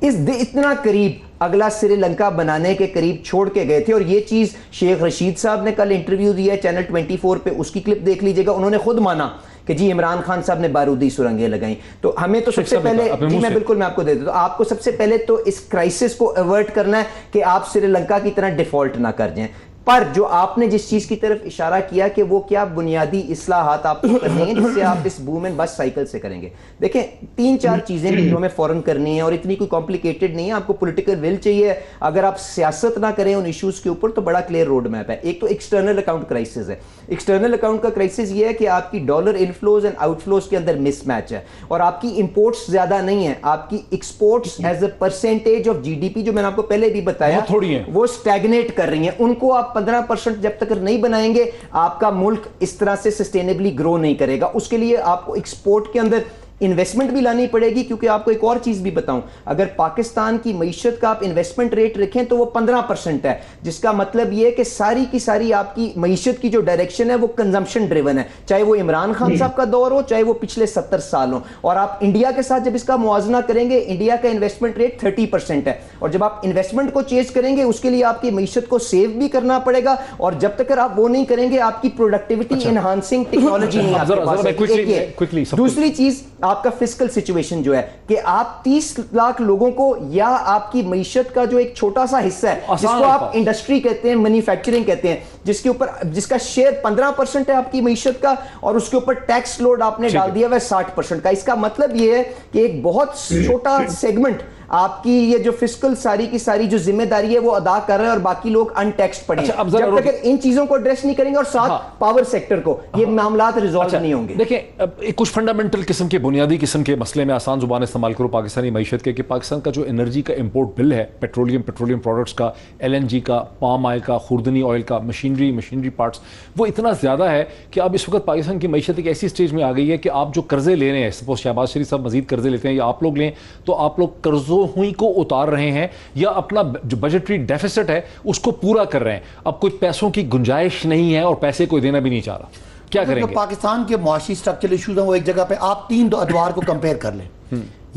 इतना करीब अगला श्रीलंका बनाने के करीब छोड़ के गए थे, और ये चीज शेख रशीद साहब ने कल इंटरव्यू दिया चैनल 24 पे, उसकी क्लिप देख लीजिएगा। उन्होंने खुद माना कि जी इमरान खान साहब ने बारूदी सुरंगें लगाई। तो हमें तो सबसे पहले जी मैं आपको दे दूं, तो आपको सबसे पहले तो इस क्राइसिस को अवॉइड करना है कि आप श्रीलंका की तरह डिफॉल्ट ना कर जाएं। पर जो आपने जिस चीज की तरफ इशारा किया कि वो क्या बुनियादी इस्लाहात आपको करनी है जिससे आप इस बूम एंड बस्ट साइकिल से करेंगे। देखें 3-4 चीजें जो हमें फौरन करनी है और इतनी कोई कॉम्प्लिकेटेड नहीं है। आपको पॉलिटिकल विल चाहिए। अगर आप सियासत ना करें उन इश्यूज के ऊपर तो बड़ा क्लियर रोड मैप है। एक तो एक्सटर्नल अकाउंट क्राइसिस है। एक्सटर्नल अकाउंट का क्राइसिस ये है कि आपकी डॉलर इनफ्लोज एंड आउटफ्लोज के अंदर मिसमैच है और आपकी इंपोर्ट्स ज्यादा नहीं है, आपकी exports as a percentage of GDP जो मैंने आपको पहले भी बताया वो स्टैग्नेट कर रही है। उनको आप 15% जब तक नहीं बनाएंगे आपका मुल्क इस तरह से सस्टेनेबली ग्रो नहीं करेगा। उसके लिए आपको एक्सपोर्ट के अंदर इन्वेस्टमेंट भी लानी पड़ेगी, क्योंकि आपको एक और चीज भी बताऊं, अगर पाकिस्तान की मईशत का आप इन्वेस्टमेंट रेट रखें तो वो 15% है, जिसका मतलब ये है कि सारी की सारी आपकी मईशत की जो डायरेक्शन है वो कंजम्पशन ड्रिवन है, चाहे वो इमरान खान साहब का दौर हो चाहे वो पिछले 70 साल हो। और आप इंडिया के साथ जब इसका मुआवजना करेंगे, इंडिया का इन्वेस्टमेंट रेट 30% है, और जब आप इन्वेस्टमेंट को चेज करेंगे उसके लिए आपकी मईशत को सेव भी करना पड़ेगा, और जब तक आप वो नहीं करेंगे आपकी प्रोडक्टिविटी एनहांसिंग टेक्नोलॉजी नहीं आपके पास है। दूसरी चीज आपका फिस्कल सिचुएशन जो है कि आप 30 लाख लोगों को या आपकी मईशत का जो एक छोटा सा हिस्सा है जिसको आप इंडस्ट्री कहते हैं, मैन्युफैक्चरिंग कहते हैं, जिसके ऊपर जिसका शेयर 15% है आपकी मईशत का, और उसके ऊपर टैक्स लोड आपने डाल दिया हुआ 60% का। इसका मतलब यह है कि एक बहुत छोटा सेगमेंट आपकी ये जो फिस्कल सारी की सारी जो जिम्मेदारी है वो अदा कर रहे हैं और बाकी लोग अनटैक्स्ड पड़े हैं। जब तक इन चीजों को एड्रेस नहीं करेंगे और साथ पावर सेक्टर को ये मामला रिजॉल्व नहीं होंगे। देखिए कुछ फंडामेंटल किस्म के बुनियादी किस्म के मसले में आसान जुबान इस्तेमाल करो पाकिस्तानी मईशत के, कि पाकिस्तान का जो एनर्जी का इंपोर्ट बिल है, पेट्रोलियम प्रोडक्ट्स का, LNG का, पाम ऑयल का, खुर्दनी ऑयल का, मशीनरी पार्ट्स, वो इतना ज्यादा है कि अब इस वक्त पाकिस्तान की मईशत एक ऐसी स्टेज में आ गई है कि आप जो कर्जे ले रहे हैं, सपोज शहबाज शरीफ साहब मजीद कर्जे लेते हैं या आप लोग लें, तो आप लोग कर्जों हुई को उतार रहे हैं या अपना जो बजटरी डेफिसिट है उसको पूरा कर रहे हैं। अब कोई पैसों की गुंजाइश नहीं है और पैसे कोई देना भी नहीं चाह रहा। क्या करेंगे? तो पाकिस्तान के मुआशी स्ट्रक्चरल इशूज हैं वो एक जगह पे आप 3 अदवार को कंपेयर कर लें।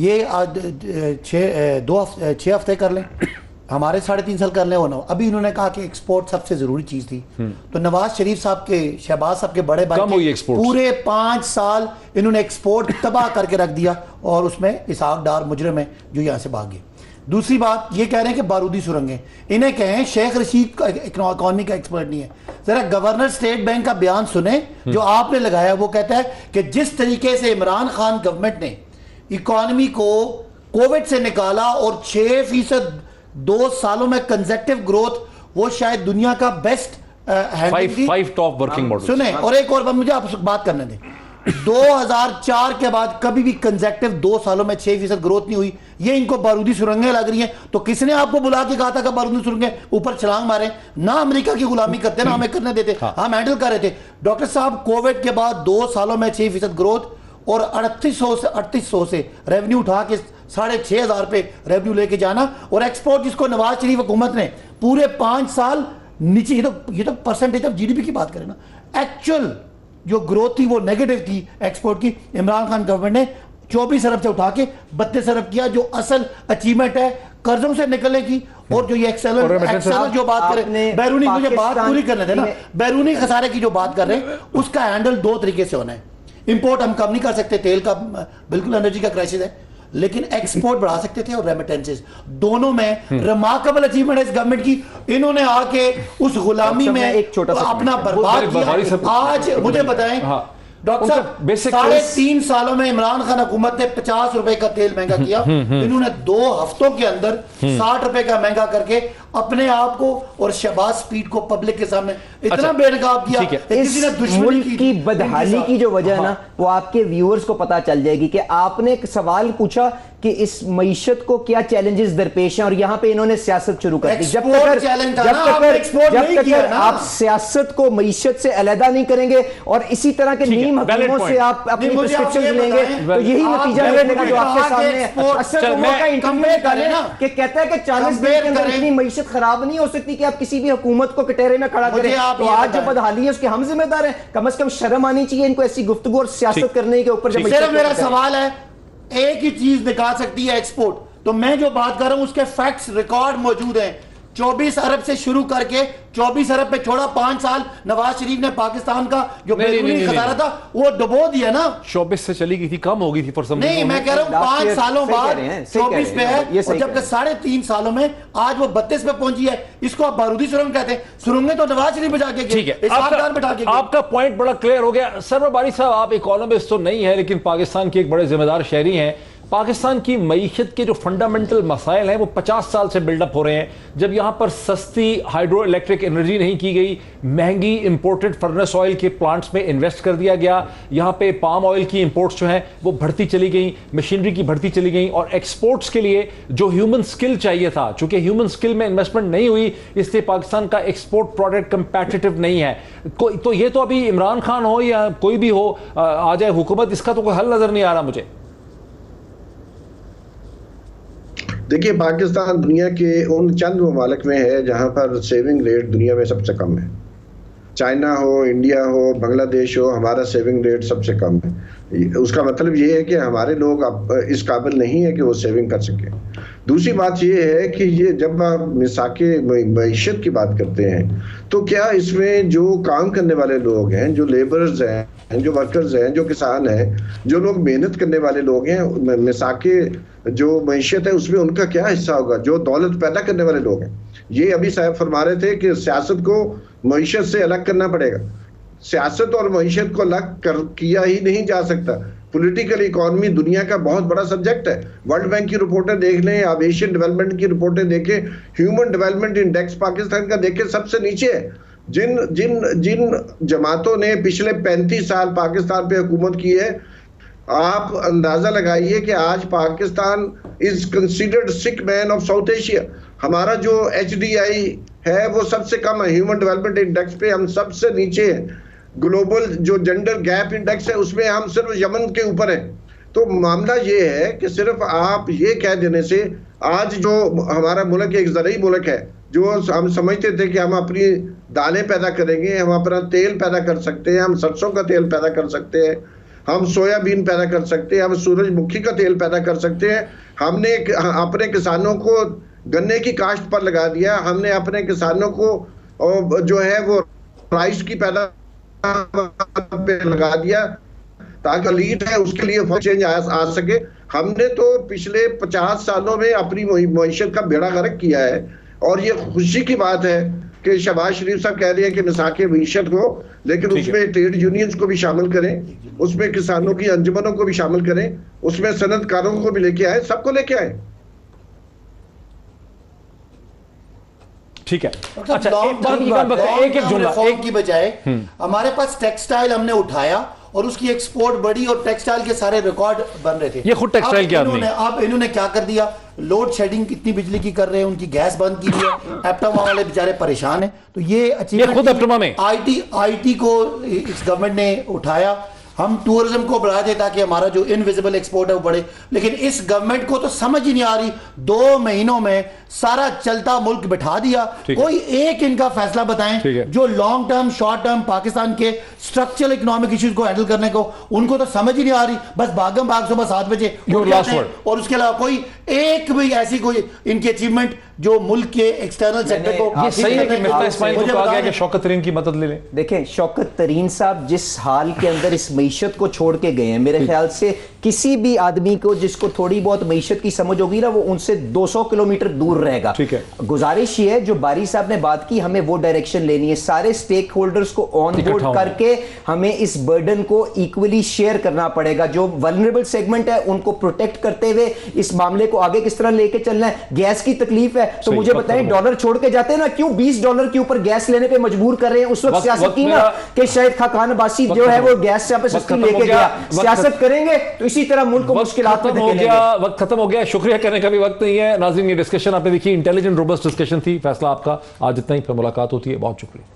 ये 6 हफ्ते कर लें, हमारे 3.5 साल कर लें। अभी इन्होंने कहा कि एक्सपोर्ट सबसे जरूरी चीज थी, तो नवाज शरीफ साहब के, शहबाज साहब के बड़े भाई पूरे 5 साल इन्होंने एक्सपोर्ट तबाह करके रख दिया और उसमें इसहाक डार मुजरिम है जो यहां से भाग गए। दूसरी बात ये कह रहे हैं कि बारूदी सुरंगें, इन्हें कहें शेख रशीद इकोनॉमी का एक्सपर्ट नहीं है, जरा गवर्नर स्टेट बैंक का बयान सुने जो आपने लगाया। वो कहता है कि जिस तरीके से इमरान खान गवर्नमेंट ने इकोनॉमी को कोविड से निकाला और 6% 2 सालों में कंसेक्टिव ग्रोथ, वो शायद दुनिया का best five top working model. सुने, और एक और बात मुझे आपसे बात करने दें, 2004 के बाद कभी भी कंसेक्टिव 2 सालों में 6% ग्रोथ नहीं हुई। ये इनको बारूदी सुरंगें लग रही हैं। तो किसने आपको बुला के कहा था कि बारूदी सुरंगें ऊपर छलांग मारे? ना अमेरिका की गुलामी करते, ना हमें करने देते, हम हैंडल कर रहे थे। डॉक्टर साहब, कोविड के बाद 2 सालों में 6% ग्रोथ और 3800 से रेवेन्यू उठा के 6500 पे रेवेन्यू लेके जाना, और एक्सपोर्ट जिसको नवाज शरीफ हुकूमत ने पूरे 5 साल नीचे, ये तो परसेंटेज ऑफ जीडीपी की बात करें ना, एक्चुअल जो ग्रोथ थी वो नेगेटिव थी एक्सपोर्ट की। इमरान खान गवर्नमेंट ने 24 अरब से उठा के 32 अरब किया, जो असल अचीवमेंट है कर्जों से निकलने की। और जो ये एक्सेल जो बात करें, बैरूनी, मुझे बात पूरी करने देना, बैरूनी खसारे की जो बात कर रहे हैं उसका हैंडल 2 तरीके से होना है। इंपोर्ट हम कम नहीं कर सकते, तेल का बिल्कुल एनर्जी का क्राइसिस है, लेकिन एक्सपोर्ट बढ़ा सकते थे, और रेमिटेंसेस, दोनों में रिमार्केबल अचीवमेंट है इस गवर्नमेंट की। इन्होंने आके उस गुलामी में एक छोटा सा अपना बर्बाद किया। आज मुझे बताएं डॉक्टर साहब, 3.5 सालों में इमरान खान हुकूमत ने 50 रुपए का तेल महंगा किया, इन्होंने 2 हफ्तों के अंदर 60 रुपए का महंगा करके अपने आप को और शहबाज स्पीड को पब्लिक के सामने इतना बेनकाब किया। किसी ने दुश्मनी की बदहाली की जो वजह है ना, वो आपके व्यूअर्स को पता चल जाएगी कि आपने एक सवाल पूछा कि इस मईशत को क्या चैलेंजेस दरपेश हैं, और यहाँ पे इन्होंने सियासत शुरू कर दी। जब तक आप सियासत को मईशत से अलहदा नहीं करेंगे और इसी तरह के नीम हकीमों से आप अपनी प्रिस्क्रिप्शन लेंगे, तो यही नतीजा रहेगा जो आपके सामने कि कहता है कि 40 दिन के अंदर इतनी मईशत खराब नहीं हो सकती कि आप किसी भी हुकूमत को कटहरे में खड़ा करें। तो आज जो बदहाली है उसके हम जिम्मेदार हैं। कम से कम शर्म आनी चाहिए इनको ऐसी गुफ्तगू और सियासत करने के ऊपर। सिर्फ मेरा सवाल है, एक ही चीज निकाल सकती है एक्सपोर्ट, तो मैं जो बात कर रहा हूं उसके फैक्ट्स रिकॉर्ड मौजूद हैं। 24 अरब से शुरू करके 24 अरब पे छोड़ा 5 साल नवाज शरीफ ने पाकिस्तान का जो खजाना था वो डुबो दिया ना। 24 से चली गई थी, कम हो गई थी नहीं, मैं कह रहा हूं 5 सालों बाद 24 पे है, और जबकि 3.5 सालों में आज वो 32 पे पहुंची है। इसको आप बारूदी सुरंग कहते हैं। सुरंगें तो नवाज शरीफ बजा के, ठीक है, आपका पॉइंट बड़ा क्लियर हो गया। सरवर बारी साहब, आप इकोनॉमिस्ट तो नहीं है, लेकिन पाकिस्तान के एक बड़े जिम्मेदार शहरी हैं। पाकिस्तान की मईशत के जो फंडामेंटल मसाइल हैं वो 50 साल से बिल्डअप हो रहे हैं। जब यहाँ पर सस्ती हाइड्रो इलेक्ट्रिक एनर्जी नहीं की गई, महंगी इंपोर्टेड फर्नेस ऑयल के प्लांट्स में इन्वेस्ट कर दिया गया, यहाँ पे पाम ऑयल की इंपोर्ट्स जो हैं वो बढ़ती चली गई, मशीनरी की बढ़ती चली गई, और एक्सपोर्ट्स के लिए जो ह्यूमन स्किल चाहिए था, चूंकि ह्यूमन स्किल में इन्वेस्टमेंट नहीं हुई, इसलिए पाकिस्तान का एक्सपोर्ट प्रोडक्ट कंपैटिटिव नहीं है। तो ये तो अभी इमरान खान हो या कोई भी हो आ जाए हुकूमत, इसका तो कोई हल नजर नहीं आ रहा मुझे। देखिए, पाकिस्तान दुनिया के उन चंद ममालिक में है जहां पर सेविंग रेट दुनिया में सबसे कम है। चाइना हो, इंडिया हो, बांग्लादेश हो, हमारा सेविंग रेट सबसे कम है। उसका मतलब ये है कि हमारे लोग अब इस काबिल नहीं है कि वो सेविंग कर सकें। दूसरी बात ये है कि ये जब आप मिसाके मईशत की बात करते हैं, तो क्या इसमें जो काम करने वाले लोग हैं, जो लेबरर्स हैं, जो वर्कर्स हैं, जो किसान हैं, जो लोग मेहनत करने वाले लोग हैं, मिसाके जो मईशत है उसमें उनका क्या हिस्सा होगा? जो दौलत पैदा करने वाले लोग हैं। ये अभी साहब फरमा रहे थे कि सियासत को मईशत से अलग करना पड़ेगा। सियासत और मईशत को अलग किया ही नहीं जा सकता। पॉलिटिकल इकोनॉमी दुनिया का बहुत बड़ा सब्जेक्ट है। वर्ल्ड बैंक की रिपोर्टें देख लें, आप एशियन डेवलपमेंट की रिपोर्टें देखें, ह्यूमन डेवलपमेंट इंडेक्स पाकिस्तान का देखें, सबसे नीचे है। जिन जमातों ने पिछले 35 साल पाकिस्तान पे हुकूमत की है, आप अंदाजा लगाइए कि आज Pakistan is considered sick man of south Asia. हमारा जो HDI है वो सबसे कम है। ह्यूमन डेवलपमेंट इंडेक्स पे हम सबसे नीचे हैं। ग्लोबल जो जेंडर गैप इंडेक्स है उसमें हम सिर्फ यमन के ऊपर हैं। तो मामला ये है कि सिर्फ आप ये कह देने से, आज जो हमारा मुल्क एक ज़रूरी मुल्क है, जो हम समझते थे कि हम अपनी दालें पैदा करेंगे, हम अपना तेल पैदा कर सकते हैं, हम सरसों का तेल पैदा कर सकते हैं, हम सोयाबीन पैदा कर सकते हैं, हम सूरजमुखी का तेल पैदा कर सकते हैं। हमने अपने किसानों को गन्ने की काश्त पर लगा दिया, हमने अपने किसानों को जो है वो राइस की पैदा पे लगा दिया, ताकि लीड है उसके लिए चेंज आ सके। हमने तो पिछले 50 सालों में अपनी मईशत का बेड़ा गर्क किया है, और ये खुशी की बात है कि शहबाज शरीफ साहब कह रहे हैं कि नसाके मईशत हो, लेकिन उसमें ट्रेड यूनियंस को भी शामिल करें, उसमें किसानों की अंजुमनों को भी शामिल करें, उसमें सनतकारों को भी लेके आए, सबको लेके आए। ठीक है। अच्छा, एक जुमला की बजाय हमारे पास टेक्सटाइल हमने उठाया और उसकी एक्सपोर्ट बढ़ी और टेक्सटाइल के सारे रिकॉर्ड बन रहे थे। ये खुद टेक्सटाइल के आदमी। अब इन्होंने क्या कर दिया, लोड शेडिंग कितनी बिजली की कर रहे हैं, उनकी गैस बंद की है, एप्टमा वाले बेचारे परेशान हैं। तो ये खुद एप्टमा में आईटी को इस गवर्नमेंट ने उठाया। हम टूरिज्म को बढ़ा दे ताकि हमारा जो इनविजिबल एक्सपोर्ट है वो बढ़े, लेकिन इस गवर्नमेंट को तो समझ ही नहीं आ रही। 2 महीनों में सारा चलता मुल्क बिठा दिया। कोई एक इनका फैसला बताएं जो long term short term Pakistan के स्ट्रक्चरल इकोनॉमिक इश्यूज को हैंडल करने को, उनको तो समझ ही नहीं आ रही। बस भागम भाग सुबह 7 बजे और उसके अलावा कोई एक भी ऐसी कोई इनकी अचीवमेंट जो मुल्क के एक्सटर्नल सेक्टर को। ये सही है कि मिफ्ता इस्माइल को कहा गया कि शौकत तरीन की मदद ले लें। देखें, शौकत तरीन साहब जिस हाल के अंदर इस मईशत को छोड़ के गए हैं, मेरे ख्याल से किसी भी आदमी को जिसको थोड़ी बहुत मईशत की समझ होगी ना, वो उनसे 200 किलोमीटर दूर रहेगा। ठीक है। गुजारिश ये है, जो बारी साहब ने बात की, हमें वो डायरेक्शन लेनी है। सारे स्टेक होल्डर्स को ऑन बोर्ड करके हमें इस बर्डन को इक्वली शेयर करना पड़ेगा। जो वल्नरेबल सेगमेंट है उनको प्रोटेक्ट करते हुए इस मामले को आगे किस तरह लेके चलना है। गैस की तकलीफ है तो मुझे बताएं, डॉलर छोड़ के जाते हैं ना, क्यों $20 के ऊपर गैस लेने पे मजबूर कर रहे हैं। उस वक्त सियासत की ना कि शायद खाकान अब्बासी जो है वो गैस से सस्ती लेके गया। सियासत करेंगे तो इसी तरह मुल्क को मुश्किलात में धकेलेंगे। वक्त खत्म हो गया, शुक्रिया करने का भी वक्त नहीं है। नाज़रीन, ये डिस्कशन आपने देखी, इंटेलिजेंट रोबस्ट डिस्कशन थी। फैसला आपका। आज इतना ही, फिर मुलाकात होती है। बहुत शुक्रिया।